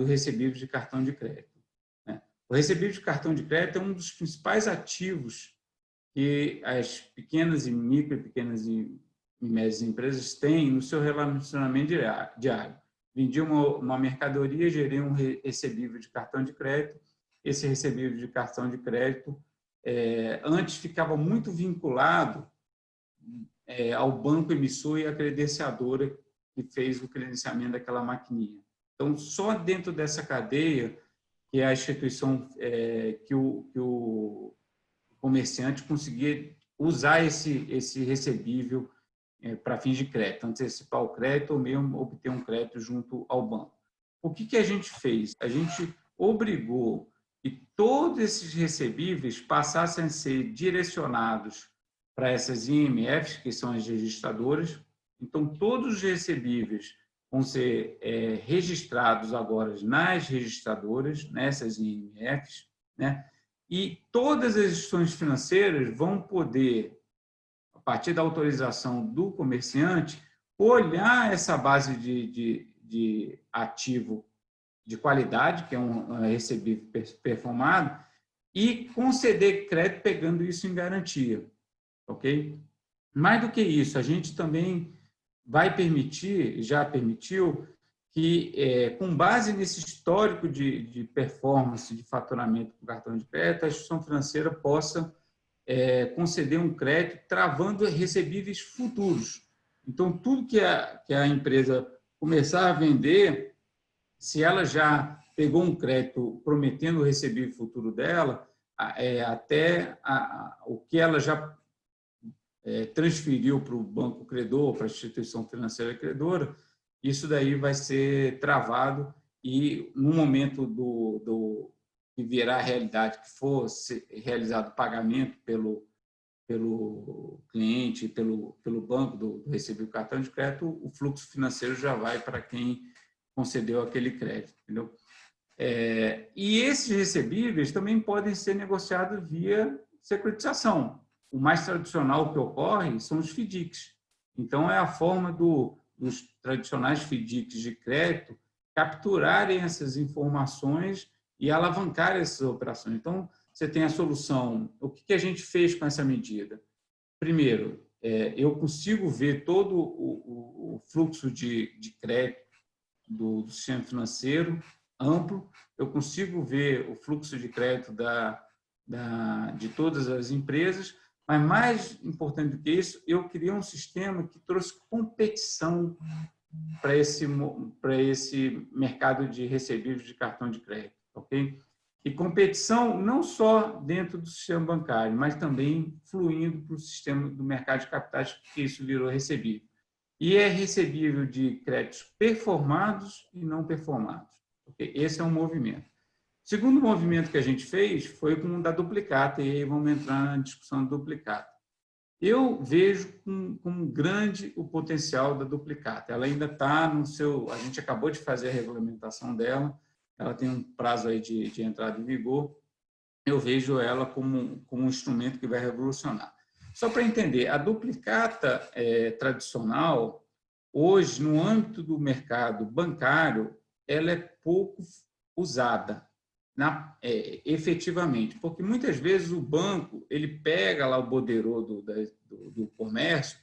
recebível de cartão de crédito, né? O recebível de cartão de crédito é um dos principais ativos que as pequenas e pequenas e médias empresas têm no seu relacionamento diário. Vendi uma mercadoria, gerei um recebível de cartão de crédito. Esse recebível de cartão de crédito antes ficava muito vinculado ao banco emissor e à credenciadora que fez o credenciamento daquela maquininha. Então, só dentro dessa cadeia que a instituição, que o comerciante conseguia usar esse recebível para fins de crédito, antecipar o crédito ou mesmo obter um crédito junto ao banco. O que a gente fez? A gente obrigou que todos esses recebíveis passassem a ser direcionados para essas IMFs, que são as registradoras. Então, todos os recebíveis vão ser registrados agora nas registradoras, nessas IMFs, né? E todas as instituições financeiras vão poder, a partir da autorização do comerciante, olhar essa base de ativo de qualidade, que é um recebível performado, e conceder crédito pegando isso em garantia, ok? Mais do que isso, a gente também vai permitir, já permitiu, que, com base nesse histórico de performance, de faturamento com cartão de crédito, a instituição financeira possa conceder um crédito travando recebíveis futuros. Então, tudo que a empresa começar a vender, se ela já pegou um crédito prometendo o recebível futuro dela, até o que ela já transferiu para o banco credor, para a instituição financeira credora, isso daí vai ser travado e, no momento que virar a realidade, que for realizado o pagamento pelo cliente, pelo banco do recebível cartão de crédito, o fluxo financeiro já vai para quem concedeu aquele crédito, entendeu? E esses recebíveis também podem ser negociados via securitização. O mais tradicional que ocorre são os FDICs. Então, é a forma dos tradicionais FDICs de crédito capturarem essas informações e alavancar essas operações. Então, você tem a solução. O que a gente fez com essa medida? Primeiro, eu consigo ver todo o fluxo de crédito do sistema financeiro amplo, eu consigo ver o fluxo de crédito de todas as empresas, mas mais importante do que isso, eu criei um sistema que trouxe competição para esse mercado de recebíveis de cartão de crédito, ok? E competição não só dentro do sistema bancário, mas também fluindo para o sistema do mercado de capitais, que isso virou recebível. E é recebível de créditos performados e não performados. Okay? Esse é um movimento. O segundo movimento que a gente fez foi com o da duplicata, e aí vamos entrar na discussão da duplicata. Eu vejo como grande o potencial da duplicata. Ela ainda está no seu... A gente acabou de fazer a regulamentação dela, ela tem um prazo aí de entrada em vigor. Eu vejo ela como um instrumento que vai revolucionar. Só para entender, a duplicata tradicional, hoje, no âmbito do mercado bancário, ela é pouco usada. efetivamente, porque muitas vezes o banco ele pega lá o borderô do comércio,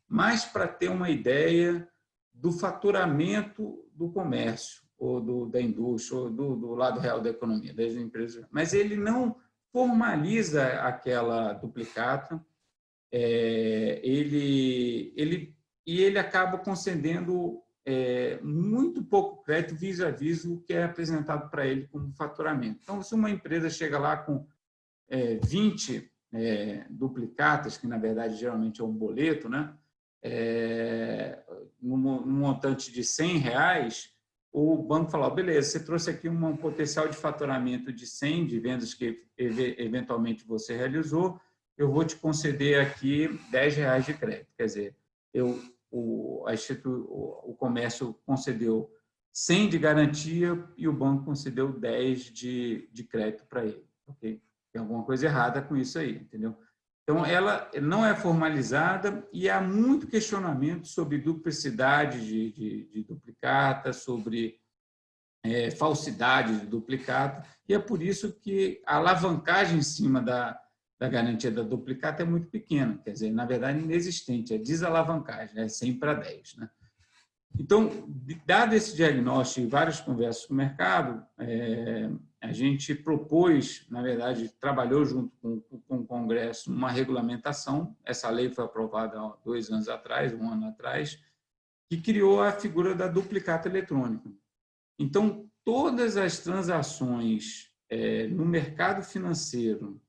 mas para ter uma ideia do faturamento do comércio, ou da indústria, ou do lado real da economia, das empresas. Mas ele não formaliza aquela duplicata, ele acaba concedendo muito pouco crédito vis-à-vis o que é apresentado para ele como faturamento. Então, se uma empresa chega lá com 20 duplicatas, que na verdade geralmente é um boleto, né? Num montante de R$100, o banco fala, beleza, você trouxe aqui um potencial de faturamento de 100, de vendas que eventualmente você realizou, eu vou te conceder aqui R$10 de crédito. Quer dizer, o comércio concedeu 100 de garantia e o banco concedeu 10 de crédito para ele. Okay? Tem alguma coisa errada com isso aí, entendeu? Então, ela não é formalizada e há muito questionamento sobre duplicidade de duplicata, sobre falsidade de duplicata, e é por isso que a alavancagem em cima da garantia da duplicata é muito pequena, quer dizer, na verdade, inexistente, é desalavancagem, é 100 para 10. Né? Então, dado esse diagnóstico e várias conversas com o mercado, a gente propôs, na verdade, trabalhou junto com o Congresso uma regulamentação, essa lei foi aprovada há 2 anos atrás, 1 ano atrás, que criou a figura da duplicata eletrônica. Então, todas as transações no mercado financeiro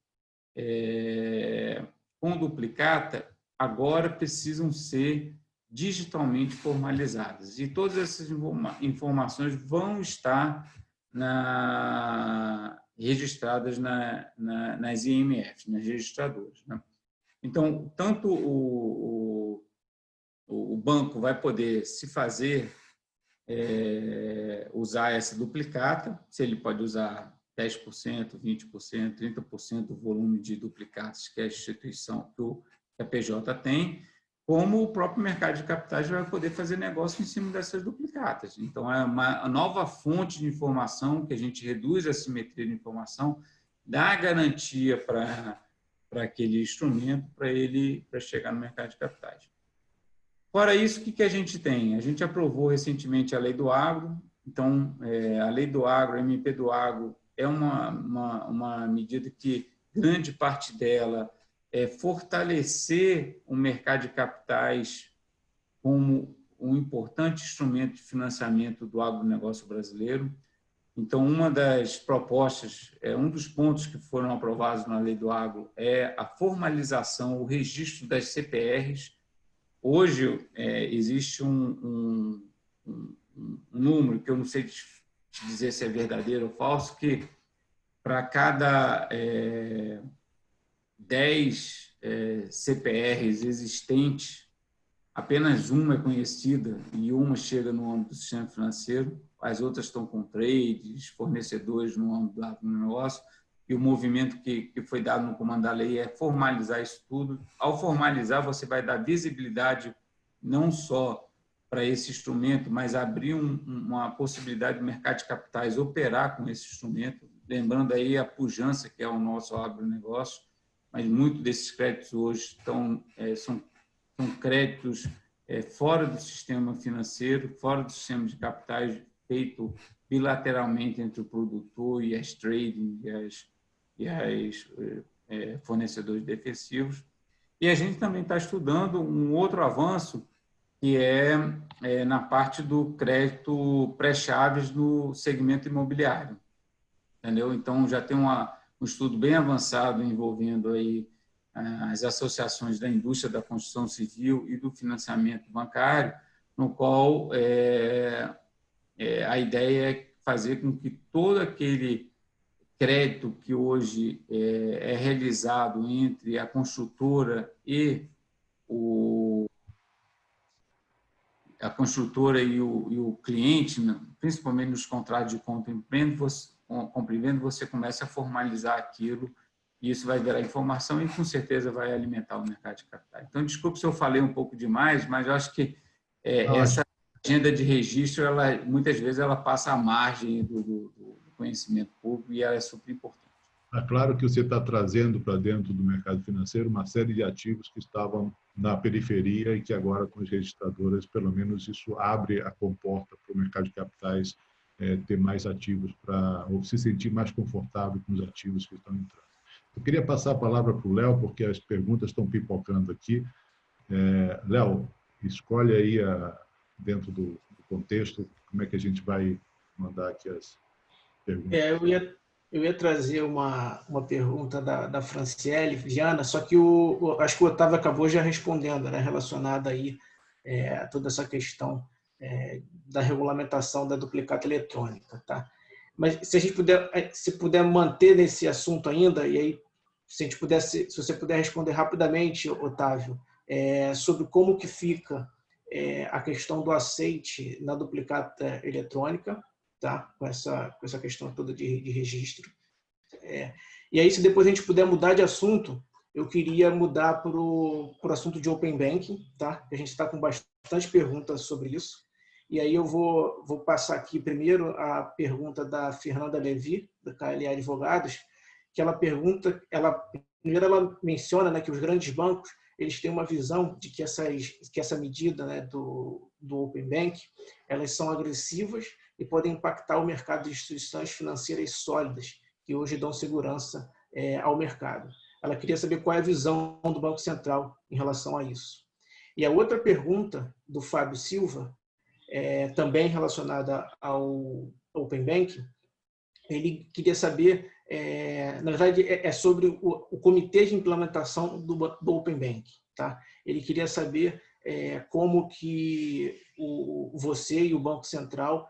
com duplicata agora precisam ser digitalmente formalizadas. E todas essas informações vão estar registradas nas IMFs, nas registradoras. Né? Então, tanto o banco vai poder se fazer, usar essa duplicata, se ele pode usar 10%, 20%, 30% do volume de duplicatas que a instituição, que a PJ tem, como o próprio mercado de capitais vai poder fazer negócio em cima dessas duplicatas. Então, é uma nova fonte de informação que a gente reduz a simetria de informação, dá garantia para aquele instrumento, para chegar no mercado de capitais. Fora isso, o que a gente tem? A gente aprovou recentemente a Lei do Agro. Então, a Lei do Agro, a MP do Agro, é uma medida que grande parte dela é fortalecer o mercado de capitais como um importante instrumento de financiamento do agronegócio brasileiro. Então, uma das propostas, um dos pontos que foram aprovados na Lei do Agro é a formalização, o registro das CPRs. Hoje, existe um número, que eu não sei te dizer se é verdadeiro ou falso, que para cada 10 CPRs existentes, apenas uma é conhecida e uma chega no âmbito do sistema financeiro, as outras estão com trades, fornecedores no âmbito do agronegócio, e o movimento que foi dado no comando da lei é formalizar isso tudo. Ao formalizar, você vai dar visibilidade não só para esse instrumento, mas abrir uma possibilidade do mercado de capitais operar com esse instrumento, lembrando aí a pujança que é o nosso agronegócio, mas muitos desses créditos hoje são créditos fora do sistema financeiro, fora do sistema de capitais, feito bilateralmente entre o produtor e as trading e as fornecedores defensivos. E a gente também está estudando um outro avanço, que é na parte do crédito pré-chaves no segmento imobiliário. Entendeu? Então, já tem um estudo bem avançado envolvendo aí as associações da indústria da construção civil e do financiamento bancário, no qual a ideia é fazer com que todo aquele crédito que hoje é realizado entre a construtora e o cliente, principalmente nos contratos de compra e venda, você começa a formalizar aquilo e isso vai virar informação e, com certeza, vai alimentar o mercado de capitais. Então, desculpe se eu falei um pouco demais, mas eu acho que agenda de registro, muitas vezes, ela passa à margem do conhecimento público e ela é super importante. É claro que você está trazendo para dentro do mercado financeiro uma série de ativos que estavam na periferia e que agora, com as registradoras, pelo menos isso abre a comporta para o mercado de capitais ter mais ativos, ou se sentir mais confortável com os ativos que estão entrando. Eu queria passar a palavra para o Léo, porque as perguntas estão pipocando aqui. Léo, escolhe aí, dentro do contexto, como é que a gente vai mandar aqui as perguntas. Eu ia trazer uma pergunta da Franciele Viana, só que acho que o Otávio acabou já respondendo, né, relacionada aí a toda essa questão da regulamentação da duplicata eletrônica, tá? Mas se puder manter nesse assunto ainda, e aí se você puder responder rapidamente, Otávio, sobre como que fica a questão do aceite na duplicata eletrônica, tá? Com essa questão toda de registro. E aí, se depois a gente puder mudar de assunto, eu queria mudar para o assunto de Open Banking, tá? A gente está com bastante perguntas sobre isso. E aí eu vou passar aqui primeiro a pergunta da Fernanda Levi, da KLA Advogados, que ela pergunta, primeiro ela menciona, né, que os grandes bancos eles têm uma visão de que essa medida, né, do Open Bank, elas são agressivas e podem impactar o mercado de instituições financeiras sólidas, que hoje dão segurança ao mercado. Ela queria saber qual é a visão do Banco Central em relação a isso. E a outra pergunta do Fábio Silva, também relacionada ao Open Banking, ele queria saber, na verdade, sobre o comitê de implementação do Open Banking, tá? Ele queria saber como que você e o Banco Central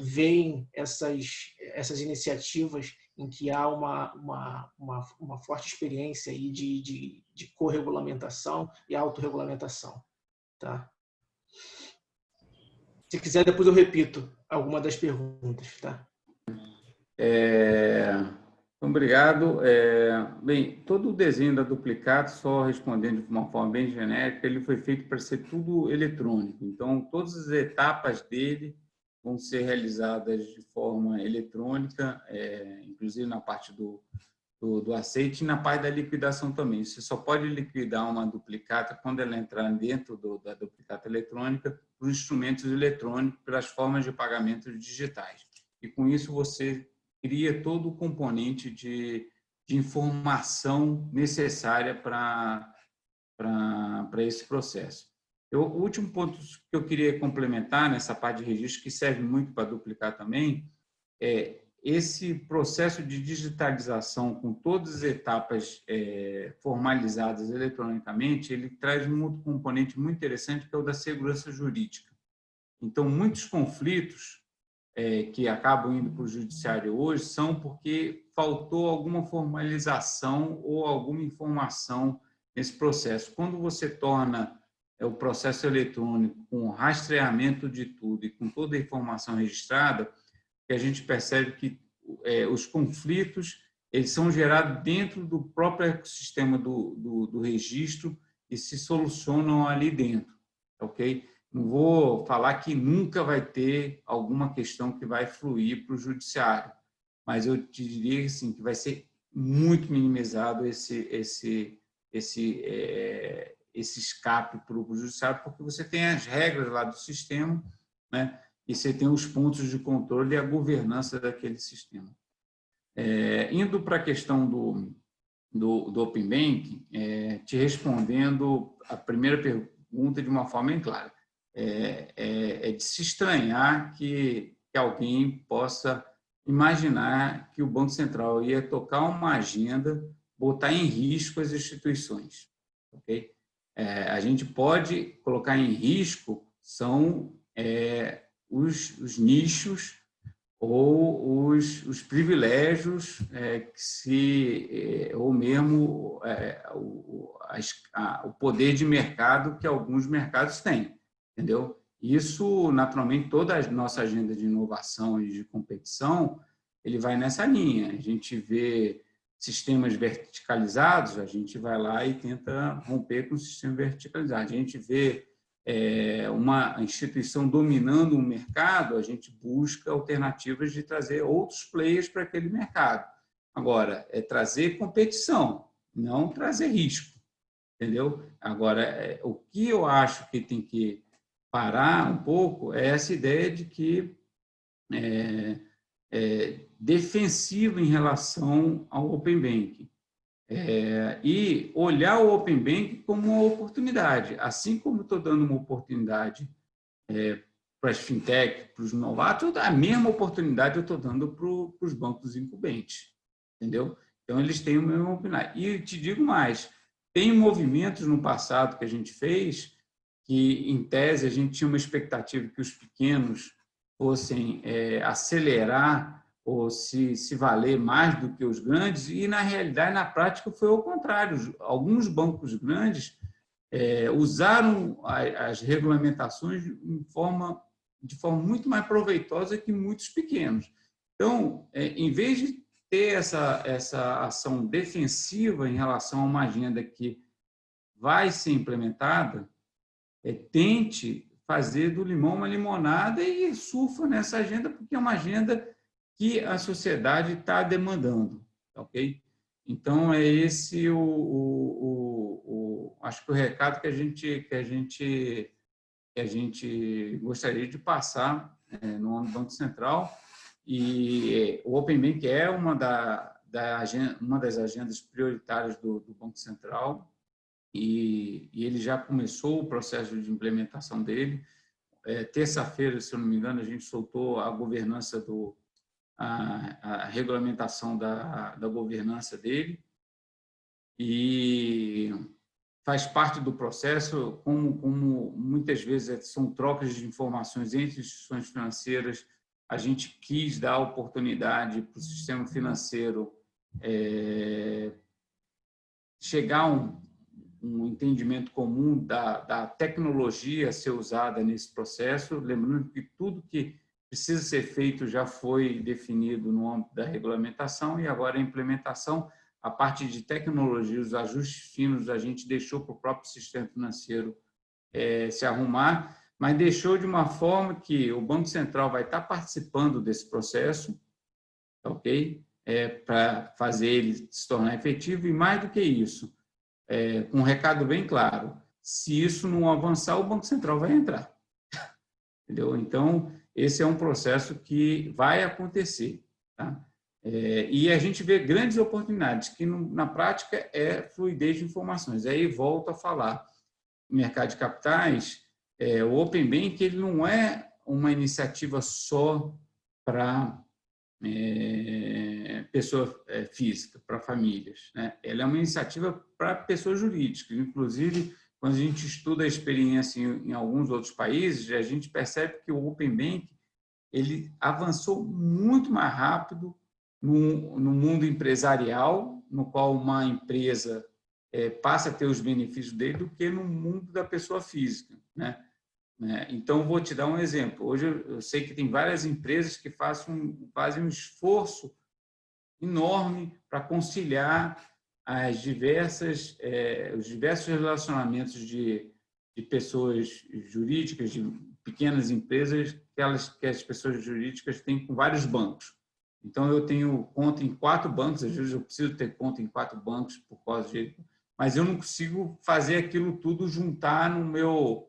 veem essas iniciativas em que há uma forte experiência aí de corregulamentação e autorregulamentação, tá? Se quiser, depois eu repito alguma das perguntas, tá? Obrigado. Bem, todo o desenho da duplicata, só respondendo de uma forma bem genérica, ele foi feito para ser tudo eletrônico. Então, todas as etapas dele vão ser realizadas de forma eletrônica, inclusive na parte do aceite e na parte da liquidação também. Você só pode liquidar uma duplicata quando ela entrar dentro da duplicata eletrônica por instrumentos eletrônicos, pelas formas de pagamento digitais. E com isso você cria todo o componente de informação necessária para esse processo. O último ponto que eu queria complementar nessa parte de registro, que serve muito para duplicar também, esse processo de digitalização com todas as etapas formalizadas eletronicamente, ele traz um outro componente muito interessante, que é o da segurança jurídica. Então, muitos conflitos que acabam indo para o judiciário hoje são porque faltou alguma formalização ou alguma informação nesse processo. Quando você torna o processo eletrônico com rastreamento de tudo e com toda a informação registrada, que a gente percebe que os conflitos eles são gerados dentro do próprio ecossistema do registro e se solucionam ali dentro, ok? Não vou falar que nunca vai ter alguma questão que vai fluir para o judiciário, mas eu te diria assim, que vai ser muito minimizado esse escape para o judiciário, porque você tem as regras lá do sistema, né? E você tem os pontos de controle e a governança daquele sistema. Indo para a questão do Open Banking, te respondendo a primeira pergunta de uma forma bem clara. De se estranhar que alguém possa imaginar que o Banco Central ia tocar uma agenda, botar em risco as instituições. Okay? A gente pode colocar em risco são os nichos ou os privilégios ou mesmo o poder de mercado que alguns mercados têm, entendeu? Isso, naturalmente, toda a nossa agenda de inovação e de competição, ele vai nessa linha. A gente vê sistemas verticalizados, a gente vai lá e tenta romper com o sistema verticalizado. A gente vê uma instituição dominando um mercado, a gente busca alternativas de trazer outros players para aquele mercado. Agora, é trazer competição, não trazer risco, entendeu? Agora, o que eu acho que tem que parar um pouco é essa ideia de que defensivo em relação ao Open Banking. E olhar o Open Banking como uma oportunidade. Assim como estou dando uma oportunidade para as fintech, para os novatos, a mesma oportunidade eu estou dando para os bancos incumbentes. Entendeu? Então, eles têm a mesma oportunidade. E te digo mais, tem movimentos no passado que a gente fez que, em tese, a gente tinha uma expectativa que os pequenos fossem acelerar ou se valer mais do que os grandes, e, na realidade, na prática, foi ao contrário. Alguns bancos grandes usaram as regulamentações de forma muito mais proveitosa que muitos pequenos. Então, em vez de ter essa ação defensiva em relação a uma agenda que vai ser implementada, tente fazer do limão uma limonada e surfa nessa agenda, porque é uma agenda que a sociedade está demandando, ok? Então, é esse acho que o recado que a gente gostaria de passar no âmbito do Banco Central. E o Open Banking é uma das agendas prioritárias do Banco Central, e ele já começou o processo de implementação dele. Terça-feira, se eu não me engano, a gente soltou a governança a regulamentação da governança dele, e faz parte do processo, como muitas vezes são trocas de informações entre instituições financeiras. A gente quis dar oportunidade para o sistema financeiro chegar a um entendimento comum da tecnologia a ser usada nesse processo, lembrando que tudo que precisa ser feito já foi definido no âmbito da regulamentação, e agora a implementação, a parte de tecnologia, os ajustes finos, a gente deixou para o próprio sistema financeiro se arrumar, mas deixou de uma forma que o Banco Central vai estar participando desse processo, ok? Para fazer ele se tornar efetivo, e mais do que isso, com um recado bem claro: se isso não avançar, o Banco Central vai entrar. Entendeu? Então, esse é um processo que vai acontecer. Tá? E a gente vê grandes oportunidades, que na prática é fluidez de informações. Aí volto a falar, o mercado de capitais, o Open Banking, ele não é uma iniciativa só para pessoa física, para famílias, né? Ela é uma iniciativa para pessoas jurídicas. Inclusive, quando a gente estuda a experiência em alguns outros países, a gente percebe que o Open Banking ele avançou muito mais rápido no mundo empresarial, no qual uma empresa passa a ter os benefícios dele, do que no mundo da pessoa física, né? Então, vou te dar um exemplo. Hoje, eu sei que tem várias empresas que fazem um esforço enorme para conciliar os diversos relacionamentos de pessoas jurídicas, de pequenas empresas, que as pessoas jurídicas têm com vários bancos. Então, eu tenho conta em 4 bancos, às vezes eu preciso ter conta em 4 bancos por causa de... Mas eu não consigo fazer aquilo tudo juntar no meu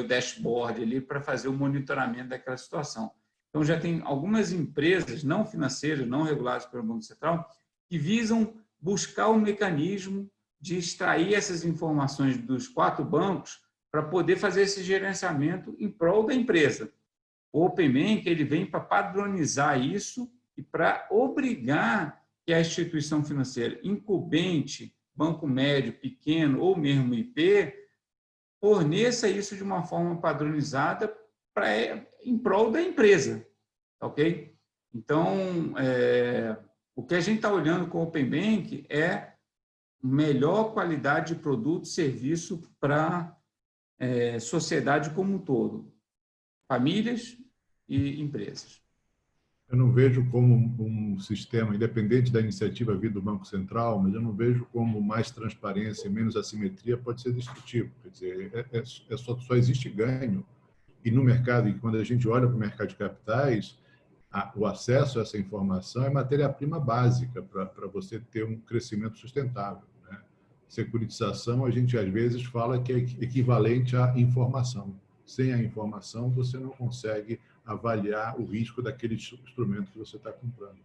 dashboard ali para fazer o monitoramento daquela situação. Então, já tem algumas empresas não financeiras, não reguladas pelo Banco Central, que visam buscar um mecanismo de extrair essas informações dos 4 bancos para poder fazer esse gerenciamento em prol da empresa. O Open Banking, ele vem para padronizar isso e para obrigar que a instituição financeira incumbente, banco médio, pequeno ou mesmo IP, forneça isso de uma forma padronizada em prol da empresa, ok? Então, o que a gente está olhando com o Open Banking é melhor qualidade de produto e serviço para a sociedade como um todo, famílias e empresas. eu não vejo como um sistema, independente da iniciativa vir do Banco Central, mas eu não vejo como mais transparência e menos assimetria pode ser destrutivo. Quer dizer, só existe ganho. E no mercado, e quando a gente olha para o mercado de capitais, o acesso a essa informação é matéria-prima básica para você ter um crescimento sustentável, né? Securitização, a gente às vezes fala que é equivalente à informação. Sem a informação, você não consegue avaliar o risco daquele instrumento que você está comprando.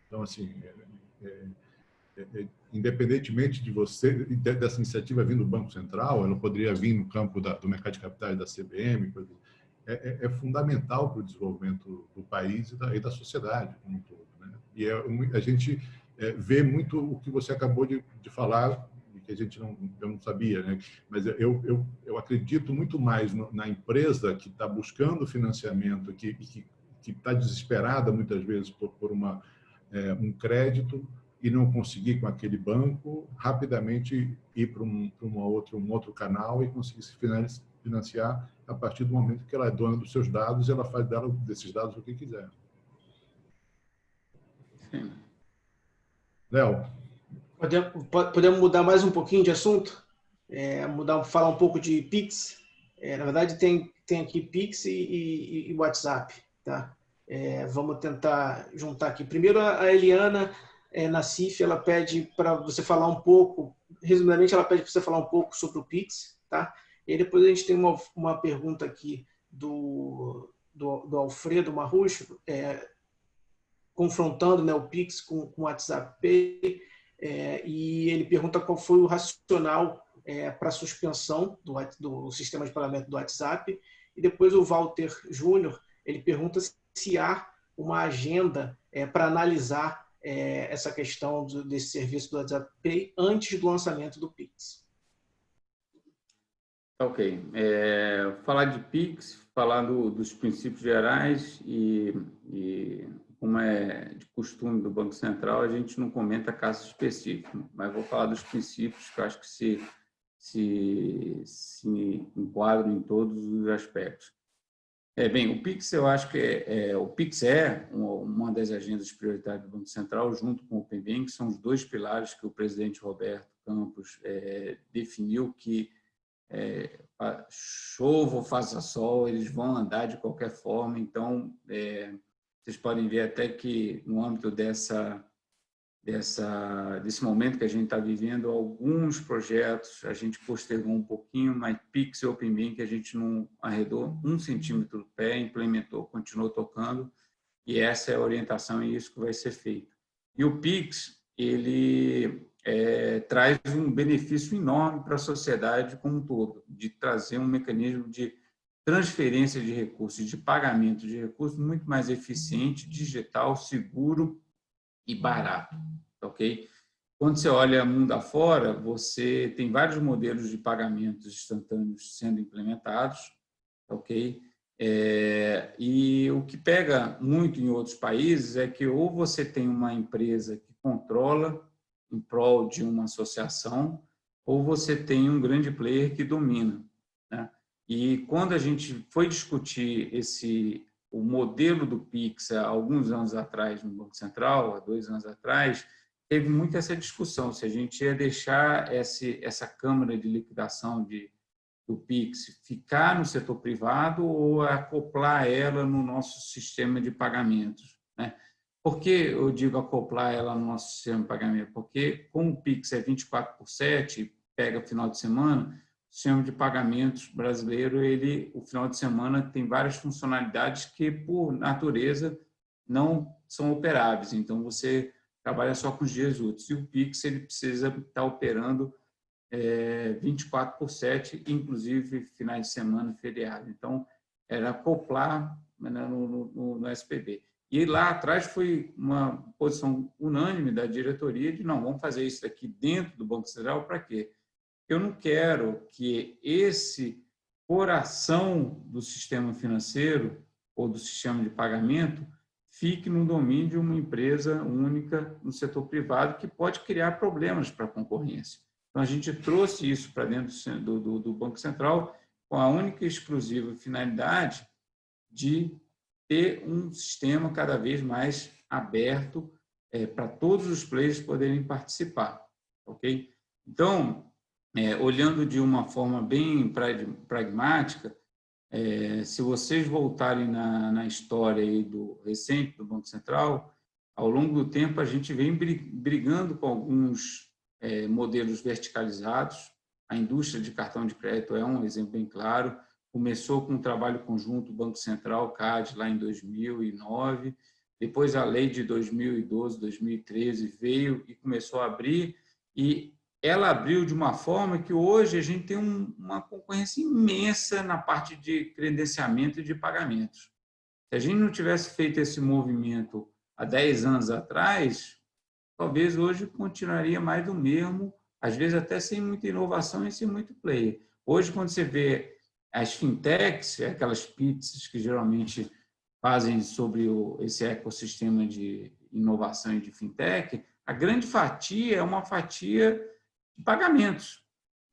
Então, assim, independentemente de você, dessa iniciativa vindo do Banco Central, ela poderia vir no campo do mercado de capitais da CVM, é fundamental para o desenvolvimento do país e da sociedade como um todo, né? E a gente vê muito o que você acabou de falar, que a gente eu não sabia, né? Mas eu acredito muito mais na empresa que está buscando financiamento, que está desesperada muitas vezes por um crédito e não conseguir com aquele banco, rapidamente ir para um outro canal e conseguir se financiar a partir do momento que ela é dona dos seus dados e ela faz desses dados o que quiser. Sim. Léo? Podemos mudar mais um pouquinho de assunto? Falar um pouco de Pix. Na verdade, tem aqui Pix e WhatsApp. Tá? Vamos tentar juntar aqui. Primeiro, a Eliana Nassif, ela pede para você falar um pouco, resumidamente, ela pede para você falar um pouco sobre o Pix. Tá? E depois a gente tem uma pergunta aqui do Alfredo Marrucho, confrontando, né, o Pix com o WhatsApp Pay, e ele pergunta qual foi o racional para a suspensão do sistema de pagamento do WhatsApp. E depois o Walter Júnior, ele pergunta se há uma agenda para analisar essa questão desse serviço do WhatsApp Pay antes do lançamento do Pix. Ok. Falar de Pix, falar dos princípios gerais e como é de costume do Banco Central, a gente não comenta caso específico, mas vou falar dos princípios que eu acho que se enquadram em todos os aspectos. Bem, o Pix, eu acho que o Pix é uma das agendas prioritárias do Banco Central, junto com o Open Banking, que são os dois pilares que o presidente Roberto Campos definiu que chova ou faça sol, eles vão andar de qualquer forma. Então, vocês podem ver até que no âmbito desse momento que a gente está vivendo, alguns projetos a gente postergou um pouquinho, mas Pix e Open Banking a gente não arredou 1 centímetro do pé, implementou, continuou tocando, e essa é a orientação e isso que vai ser feito. E o Pix, ele traz um benefício enorme para a sociedade como um todo, de trazer um mecanismo de transferência de recursos, de pagamento de recursos muito mais eficiente, digital, seguro e barato, ok? Quando você olha mundo afora, você tem vários modelos de pagamentos instantâneos sendo implementados, ok? E o que pega muito em outros países é que ou você tem uma empresa que controla em prol de uma associação, ou você tem um grande player que domina, né? E quando a gente foi discutir o modelo do Pix há alguns anos atrás no Banco Central, há 2 anos atrás, teve muito essa discussão, se a gente ia deixar essa câmara de liquidação do Pix ficar no setor privado ou acoplar ela no nosso sistema de pagamentos, né? Por que eu digo acoplar ela no nosso sistema de pagamento? Porque, como o Pix é 24/7, pega final de semana, o sistema de pagamentos brasileiro, o final de semana tem várias funcionalidades que, por natureza, não são operáveis. Então, você trabalha só com os dias úteis. E o Pix ele precisa estar operando 24/7, inclusive finais de semana e feriado. Então, era acoplar, né, no SPB. E lá atrás foi uma posição unânime da diretoria de não, vamos fazer isso aqui dentro do Banco Central para quê? Eu não quero que esse coração do sistema financeiro ou do sistema de pagamento fique no domínio de uma empresa única no setor privado que pode criar problemas para a concorrência. Então, a gente trouxe isso para dentro do Banco Central com a única e exclusiva finalidade de ter um sistema cada vez mais aberto para todos os players poderem participar, ok? Então, olhando de uma forma bem pragmática, se vocês voltarem na história aí recente do Banco Central, ao longo do tempo a gente vem brigando com alguns modelos verticalizados. A indústria de cartão de crédito é um exemplo bem claro. Começou com um trabalho conjunto Banco Central, CAD, lá em 2009. Depois a lei de 2012, 2013 veio e começou a abrir, e ela abriu de uma forma que hoje a gente tem uma concorrência imensa na parte de credenciamento e de pagamentos. Se a gente não tivesse feito esse movimento há 10 anos atrás, talvez hoje continuaria mais do mesmo, às vezes até sem muita inovação e sem muito player. Hoje, quando você vê as fintechs, aquelas pizzas que geralmente fazem sobre esse ecossistema de inovação e de fintech, a grande fatia é uma fatia de pagamentos.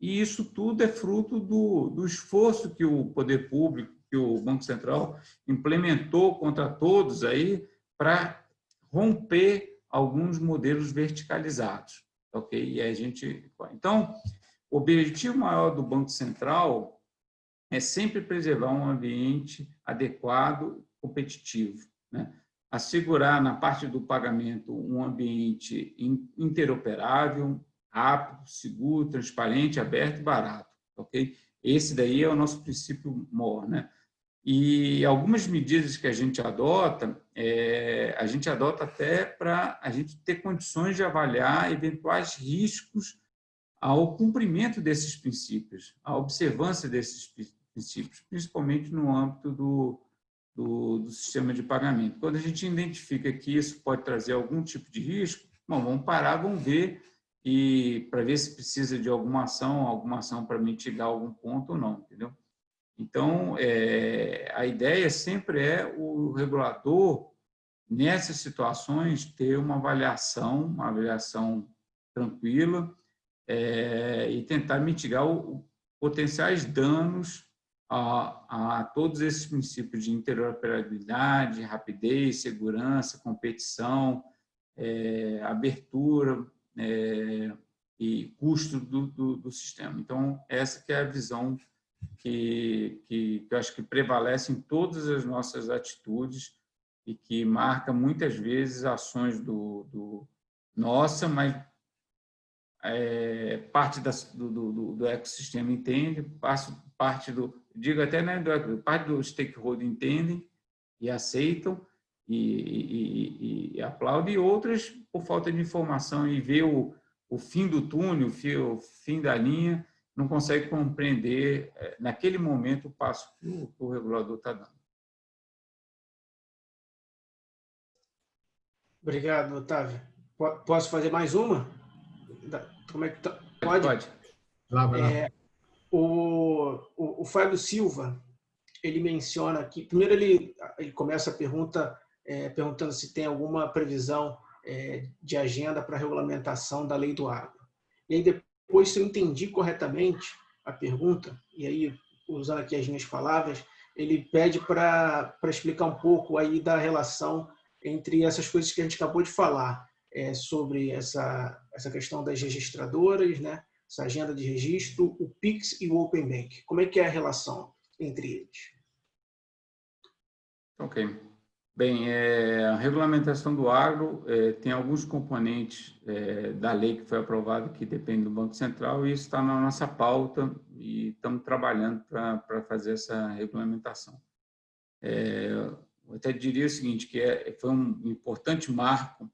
E isso tudo é fruto do esforço que o poder público, que o Banco Central implementou contra todos aí para romper alguns modelos verticalizados, ok? E a gente, então, o objetivo maior do Banco Central é sempre preservar um ambiente adequado, competitivo, né? Assegurar na parte do pagamento um ambiente interoperável, rápido, seguro, transparente, aberto e barato, ok? Esse daí é o nosso princípio maior, né? E algumas medidas que a gente adota até para a gente ter condições de avaliar eventuais riscos ao cumprimento desses princípios, à observância desses princípios, principalmente no âmbito do sistema de pagamento. Quando a gente identifica que isso pode trazer algum tipo de risco, bom, vamos parar, vamos ver, e para ver se precisa de alguma ação para mitigar algum ponto ou não, entendeu? Então, a ideia sempre é o regulador, nessas situações, ter uma avaliação tranquila, e tentar mitigar os potenciais danos a todos esses princípios de interoperabilidade, rapidez, segurança, competição, abertura e custo do sistema. Então, essa que é a visão que eu acho que prevalece em todas as nossas atitudes e que marca muitas vezes ações nossa, mas parte do ecossistema entende, parte digo até né, parte do stakeholder entendem e aceitam e aplaudem, e outras, por falta de informação e ver o fim do túnel, o fim da linha, não consegue compreender, naquele momento, o passo que o regulador está dando. Obrigado, Otávio. Posso fazer mais uma? Como é que tá? Pode. Lá, vai lá. O Fábio Silva, ele menciona aqui, primeiro ele começa a pergunta perguntando se tem alguma previsão de agenda para a regulamentação da lei do agro. E aí depois, se eu entendi corretamente a pergunta, e aí usando aqui as minhas palavras, ele pede para explicar um pouco aí da relação entre essas coisas que a gente acabou de falar, sobre essa questão das registradoras, né? Essa agenda de registro, o PIX e o Open Bank. Como é que é a relação entre eles? Ok. Bem, a regulamentação do agro tem alguns componentes da lei que foi aprovada que depende do Banco Central, e isso está na nossa pauta e estamos trabalhando para fazer essa regulamentação. Eu até diria o seguinte, que foi um importante marco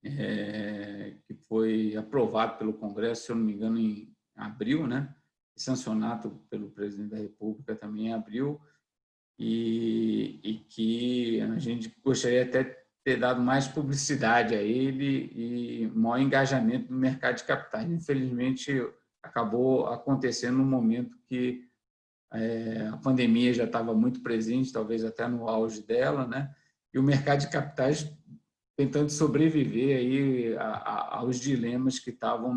que foi aprovado pelo Congresso, se eu não me engano, em abril, né? Sancionado pelo presidente da República também em abril, e que a gente gostaria até de ter dado mais publicidade a ele e maior engajamento no mercado de capitais. Infelizmente, acabou acontecendo num momento que a pandemia já estava muito presente, talvez até no auge dela, né? E o mercado de capitais tentando sobreviver aí aos dilemas que estavam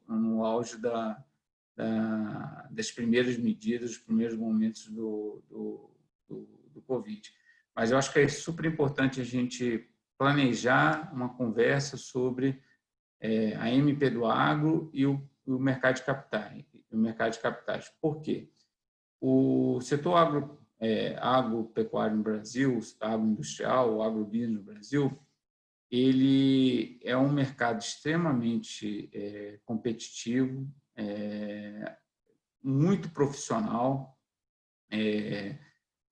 no auge das primeiras medidas, dos primeiros momentos do Covid. mas eu acho que é super importante a gente planejar uma conversa sobre a MP do agro e o mercado de capitais. Por quê? O setor agropecuário no Brasil, agroindustrial, o agrobusiness no Brasil, ele é um mercado extremamente competitivo, muito profissional,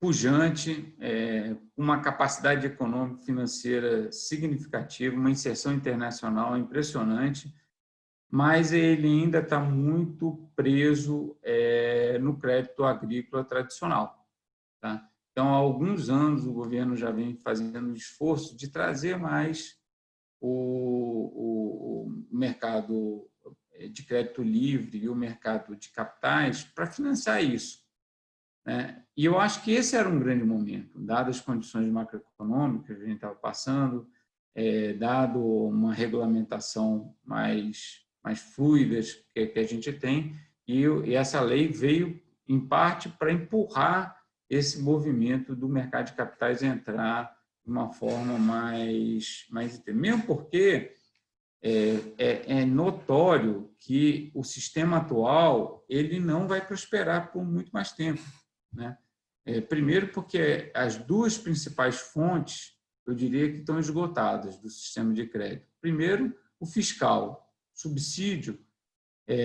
pujante, uma capacidade econômica financeira significativa, uma inserção internacional impressionante, mas ele ainda está muito preso no crédito agrícola tradicional. Tá? Então, há alguns anos, o governo já vem fazendo um esforço de trazer mais o mercado de crédito livre e o mercado de capitais para financiar isso. Né? E eu acho que esse era um grande momento, dadas as condições macroeconômicas que a gente estava passando, dado uma regulamentação mais fluidas que a gente tem, e essa lei veio, em parte, para empurrar esse movimento do mercado de capitais entrar de uma forma mais mesmo porque é notório que o sistema atual ele não vai prosperar por muito mais tempo, né? Primeiro porque as duas principais fontes, eu diria que estão esgotadas do sistema de crédito. Primeiro, o fiscal, subsídio,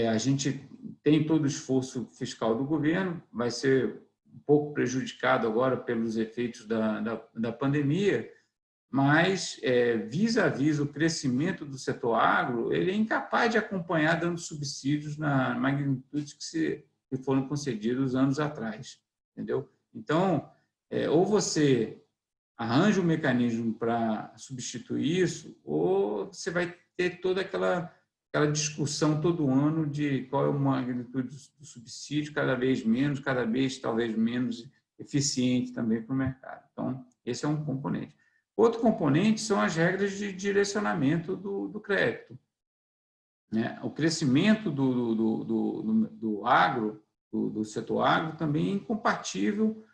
a gente tem todo o esforço fiscal do governo, vai ser um pouco prejudicado agora pelos efeitos da pandemia, mas vis-à-vis o crescimento do setor agro, ele é incapaz de acompanhar dando subsídios na magnitude que foram concedidos anos atrás, entendeu? Então, ou você arranja um mecanismo para substituir isso, ou você vai ter toda aquela discussão todo ano de qual é a magnitude do subsídio, cada vez menos, cada vez talvez menos eficiente também para o mercado. Então, esse é um componente. Outro componente são as regras de direcionamento do crédito. Né? O crescimento do agro, do setor agro, também é incompatível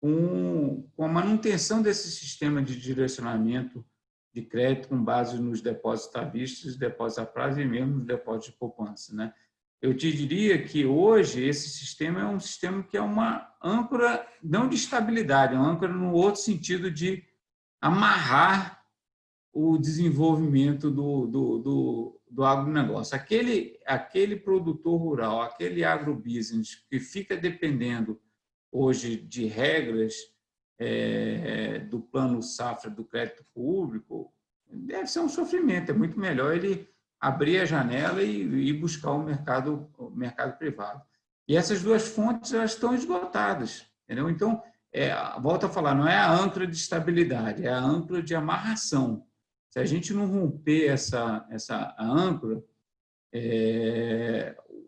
com a manutenção desse sistema de direcionamento de crédito com base nos depósitos à vista, depósitos a prazo e mesmo nos depósitos de poupança. Né? Eu te diria que hoje esse sistema é um sistema que é uma âncora, não de estabilidade, é uma âncora no outro sentido de amarrar o desenvolvimento do agronegócio. Aquele produtor rural, aquele agrobusiness que fica dependendo hoje de regras do plano safra do crédito público, deve ser um sofrimento. É muito melhor ele abrir a janela e buscar o mercado privado. E essas duas fontes elas estão esgotadas, entendeu? Então, volto a falar, não é a âncora de estabilidade, é a âncora de amarração. Se a gente não romper essa âncora,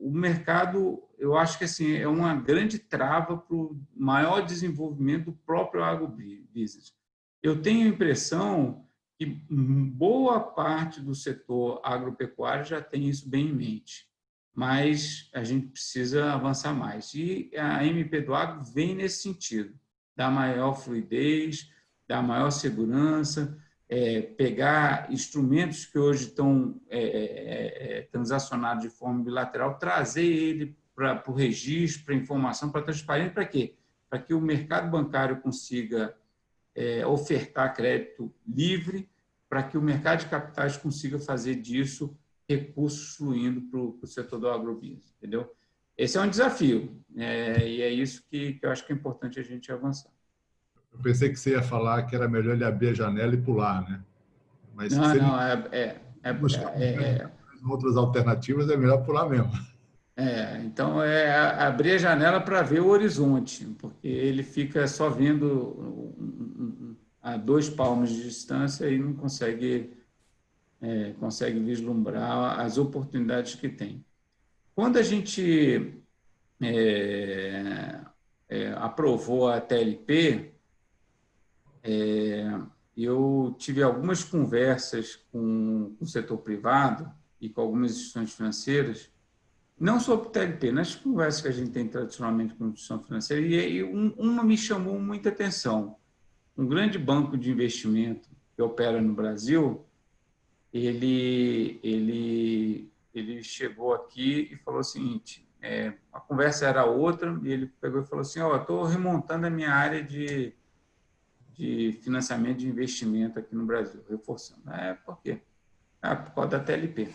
o mercado, eu acho que assim, é uma grande trava para o maior desenvolvimento do próprio agrobusiness. Eu tenho a impressão que boa parte do setor agropecuário já tem isso bem em mente, mas a gente precisa avançar mais. E a MP do Agro vem nesse sentido, dar maior fluidez, dar maior segurança, pegar instrumentos que hoje estão transacionados de forma bilateral, trazer ele para o registro, para a informação, para a transparência, para quê? Para que o mercado bancário consiga ofertar crédito livre, para que o mercado de capitais consiga fazer disso recursos fluindo para o setor do agrobusiness, entendeu? Esse é um desafio, e é isso que eu acho que é importante a gente avançar. Eu pensei que você ia falar que era melhor ele abrir a janela e pular, né? Mas não, se não, buscar outras alternativas, é melhor pular mesmo. Então, abrir a janela para ver o horizonte, porque ele fica só vendo a 2 palmos de distância e não consegue vislumbrar as oportunidades que tem. Quando a gente aprovou a TLP, eu tive algumas conversas com o setor privado e com algumas instituições financeiras, não sobre o TLP, nas conversas que a gente tem tradicionalmente com a instituição financeira, e uma me chamou muita atenção. um grande banco de investimento que opera no Brasil, ele chegou aqui e falou o seguinte, a conversa era outra, e ele pegou e falou assim, estou remontando a minha área de financiamento de investimento aqui no Brasil, reforçando. Por quê? Por causa da TLP.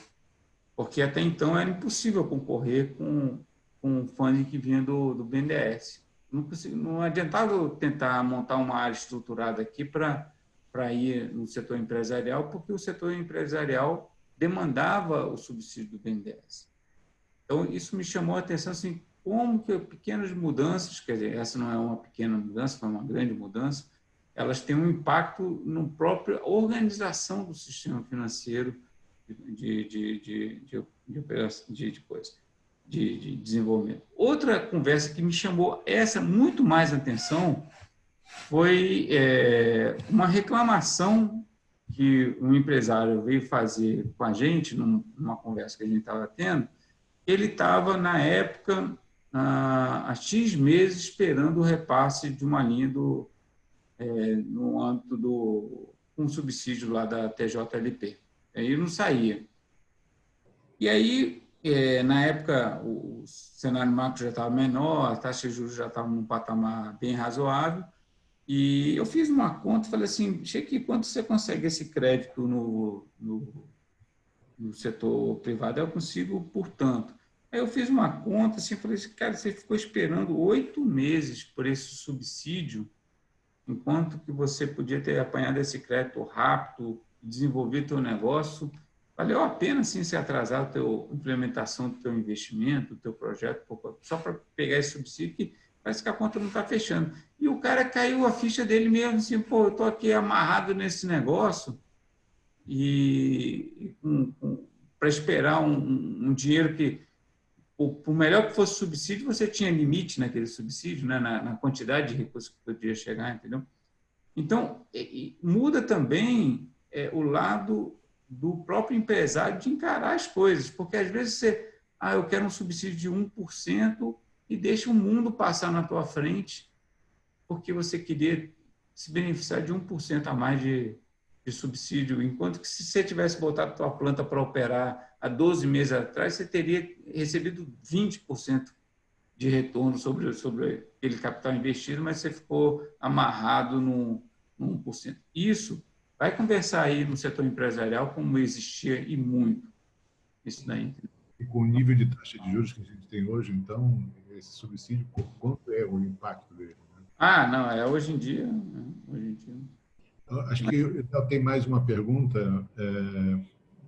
Porque até então era impossível concorrer com um funding que vinha do BNDES. Não adiantava eu tentar montar uma área estruturada aqui para ir no setor empresarial, porque o setor empresarial demandava o subsídio do BNDES. Então, isso me chamou a atenção, assim, como que pequenas mudanças, quer dizer, essa não é uma pequena mudança, foi uma grande mudança, elas têm um impacto na própria organização do sistema financeiro de desenvolvimento. Outra conversa que me chamou muito mais atenção foi uma reclamação que um empresário veio fazer com a gente, numa conversa que a gente estava tendo. Ele estava, na época, há X meses, esperando o repasse de uma linha no âmbito um subsídio lá da TJLP. Aí não saía. E aí, na época, o cenário macro já estava menor, a taxa de juros já estava num patamar bem razoável, e eu fiz uma conta e falei assim, Cheque, quanto você consegue esse crédito no setor privado? Eu consigo por tanto. Aí eu fiz uma conta assim, falei assim, cara, você ficou esperando 8 meses por esse subsídio, enquanto que você podia ter apanhado esse crédito rápido, desenvolver teu negócio, valeu a pena sim se atrasar a implementação do teu investimento, do teu projeto, só para pegar esse subsídio, que parece que a conta não está fechando. E o cara caiu a ficha dele mesmo, assim, eu estou aqui amarrado nesse negócio e para esperar um dinheiro que, por melhor que fosse o subsídio, você tinha limite naquele subsídio, né, na quantidade de recursos que podia chegar, entendeu? Então, muda também o lado do próprio empresário de encarar as coisas, porque às vezes eu quero um subsídio de 1% e deixa o mundo passar na tua frente porque você queria se beneficiar de 1% a mais de subsídio, enquanto que se você tivesse botado a tua planta para operar há 12 meses atrás, você teria recebido 20% de retorno sobre aquele capital investido, mas você ficou amarrado no 1%. Isso vai conversar aí no setor empresarial como existia e muito. Isso daí. E com o nível de taxa de juros que a gente tem hoje, então, esse subsídio, quanto é o impacto dele? Né? Não, hoje em dia. Acho que eu tenho mais uma pergunta.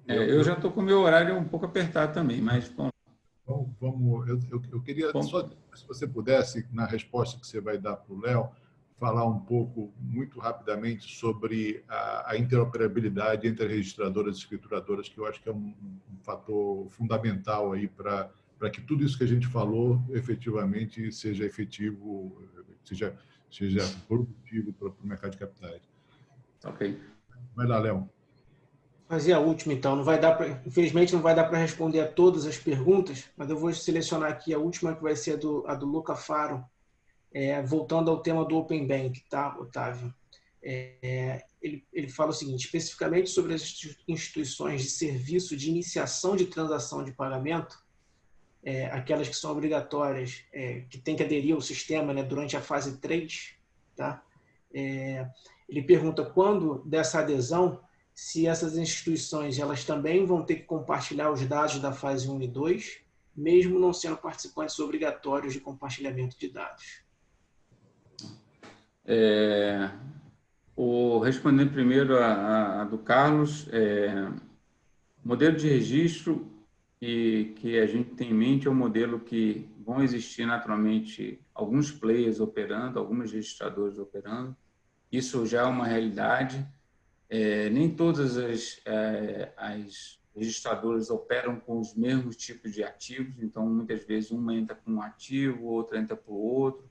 Eu já estou com o meu horário um pouco apertado também, mas vamos. Eu queria só, se você pudesse, na resposta que você vai dar para o Léo, falar um pouco, muito rapidamente, sobre a interoperabilidade entre as registradoras e escrituradoras, que eu acho que é um fator fundamental aí para que tudo isso que a gente falou efetivamente seja efetivo, seja produtivo para o mercado de capitais. Ok. Vai lá, Léo. Fazer a última, então. Infelizmente, não vai dar para responder a todas as perguntas, mas eu vou selecionar aqui a última, que vai ser a do Luca Faro, voltando ao tema do Open Bank, tá, Otávio? Ele fala o seguinte, especificamente sobre as instituições de serviço de iniciação de transação de pagamento, aquelas que são obrigatórias, que tem que aderir ao sistema, né, durante a fase 3, tá? Ele pergunta quando dessa adesão, se essas instituições elas também vão ter que compartilhar os dados da fase 1 e 2, mesmo não sendo participantes obrigatórios de compartilhamento de dados. Respondendo primeiro a do Carlos, modelo de registro que a gente tem em mente é um modelo que vão existir naturalmente alguns players operando, algumas registradoras operando. Isso já é uma realidade. Nem todas as registradoras operam com os mesmos tipos de ativos, então muitas vezes uma entra com um ativo, outra entra para o outro.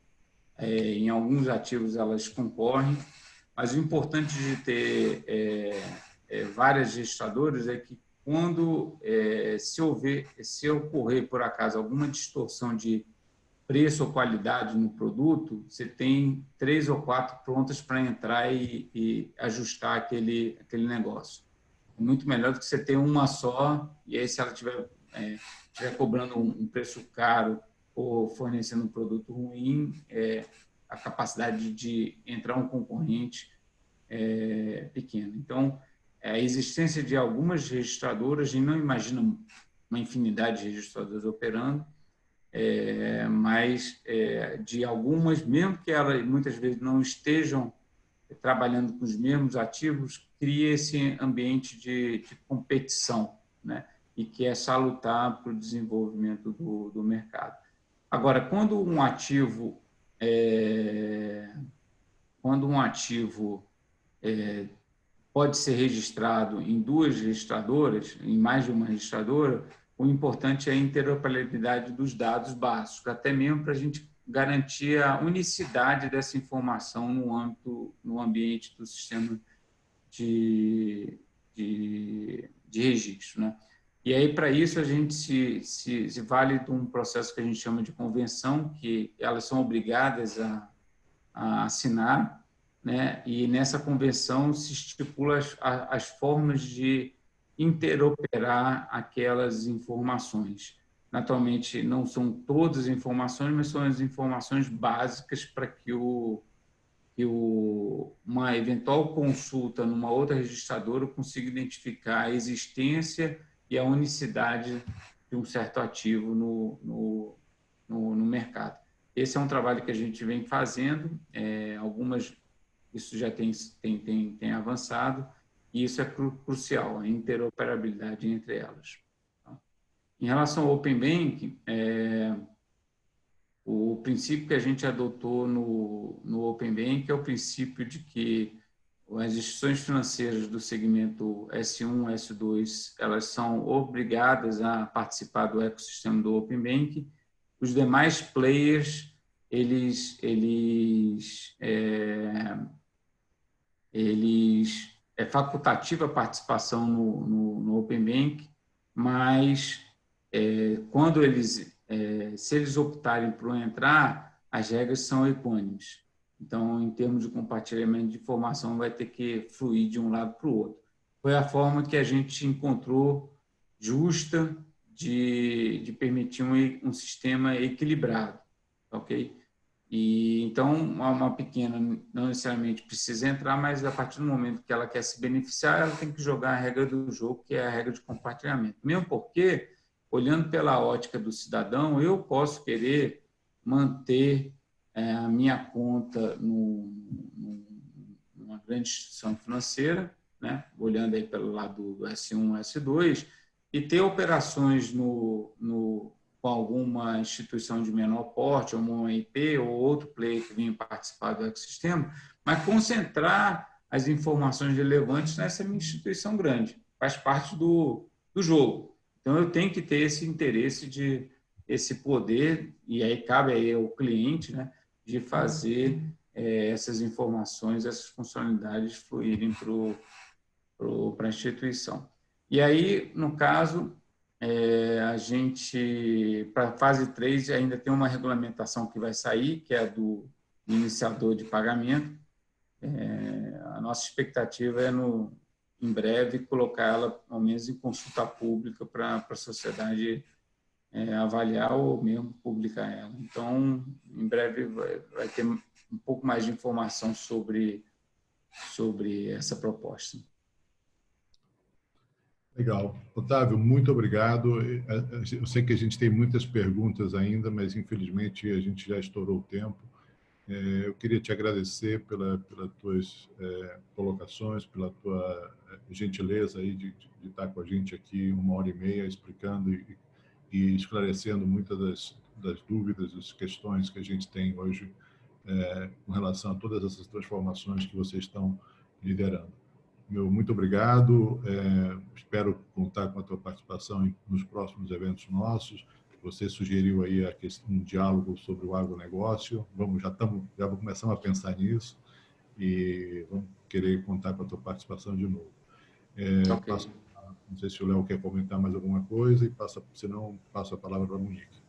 Em alguns ativos elas concorrem, mas o importante de ter várias registradoras é que quando se ocorrer por acaso alguma distorção de preço ou qualidade no produto, você tem 3 ou 4 prontas para entrar e ajustar aquele negócio. É muito melhor do que você ter uma só, e aí se ela estiver cobrando um preço caro ou fornecendo um produto ruim, a capacidade de entrar um concorrente é pequena. Então, a existência de algumas registradoras, a gente não imagina uma infinidade de registradoras operando, mas de algumas, mesmo que elas muitas vezes não estejam trabalhando com os mesmos ativos, cria esse ambiente de competição, né? E que é salutar para o desenvolvimento do mercado. Agora, quando um ativo pode ser registrado em 2 registradoras, em mais de uma registradora, o importante é a interoperabilidade dos dados básicos, até mesmo para a gente garantir a unicidade dessa informação no ambiente do sistema de registro, né? E aí, para isso, a gente se vale de um processo que a gente chama de convenção, que elas são obrigadas a assinar, né? E nessa convenção se estipula as formas de interoperar aquelas informações. Naturalmente, não são todas as informações, mas são as informações básicas para que uma eventual consulta numa outra registradora consiga identificar a existência e a unicidade de um certo ativo no mercado. Esse é um trabalho que a gente vem fazendo, isso já tem avançado, e isso é crucial, a interoperabilidade entre elas. Em relação ao Open Banking, o princípio que a gente adotou no Open Banking é o princípio de que as instituições financeiras do segmento S1, S2, elas são obrigadas a participar do ecossistema do Open Banking. Os demais players, é facultativa a participação no Open Banking, mas quando se eles optarem por entrar, as regras são equânimes. Então, em termos de compartilhamento de informação, vai ter que fluir de um lado para o outro. Foi a forma que a gente encontrou justa de permitir um sistema equilibrado, ok? E então uma pequena não necessariamente precisa entrar, mas a partir do momento que ela quer se beneficiar, ela tem que jogar a regra do jogo, que é a regra de compartilhamento. Mesmo porque, olhando pela ótica do cidadão, eu posso querer manter a minha conta numa grande instituição financeira, né? Olhando aí pelo lado do S1, S2, e ter operações com alguma instituição de menor porte, ou uma IP, ou outro player que venha participar do ecossistema, mas concentrar as informações relevantes nessa minha instituição grande. Faz parte do jogo. Então, eu tenho que ter esse interesse, esse poder, e aí cabe aí ao cliente, né, de fazer essas informações, essas funcionalidades fluírem para a instituição. E aí, no caso, a gente, para a fase 3, ainda tem uma regulamentação que vai sair, que é a do iniciador de pagamento. A nossa expectativa é, em breve, colocar ela, ao menos, em consulta pública para a sociedade avaliar ou mesmo publicar ela. Então, em breve, vai ter um pouco mais de informação sobre essa proposta. Legal. Otávio, muito obrigado. Eu sei que a gente tem muitas perguntas ainda, mas infelizmente a gente já estourou o tempo. Eu queria te agradecer pelas tuas colocações, pela tua gentileza aí de estar com a gente aqui 1h30 explicando e esclarecendo muitas das dúvidas, das questões que a gente tem hoje com relação a todas essas transformações que vocês estão liderando. Muito obrigado, espero contar com a tua participação nos próximos eventos nossos. Você sugeriu aí um diálogo sobre o agronegócio, já começamos a pensar nisso e vamos querer contar com a tua participação de novo. Okay. Não sei se o Léo quer comentar mais alguma coisa, se não, passo a palavra para a Monique.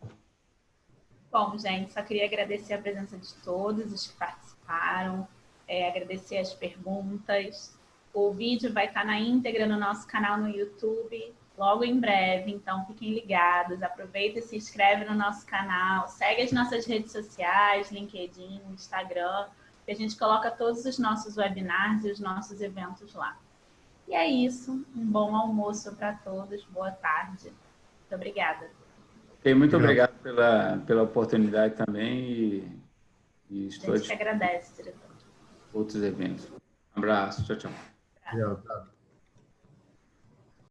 Bom, gente, só queria agradecer a presença de todos os que participaram, agradecer as perguntas. O vídeo vai estar na íntegra no nosso canal no YouTube, logo em breve, então fiquem ligados, aproveita e se inscreve no nosso canal, segue as nossas redes sociais, LinkedIn, Instagram, que a gente coloca todos os nossos webinars e os nossos eventos lá. E é isso, um bom almoço para todos, boa tarde. Muito obrigada. Okay, muito obrigado pela oportunidade também e estou a gente que agradece, diretor. Outros eventos. Um abraço, tchau, tchau. Obrigado.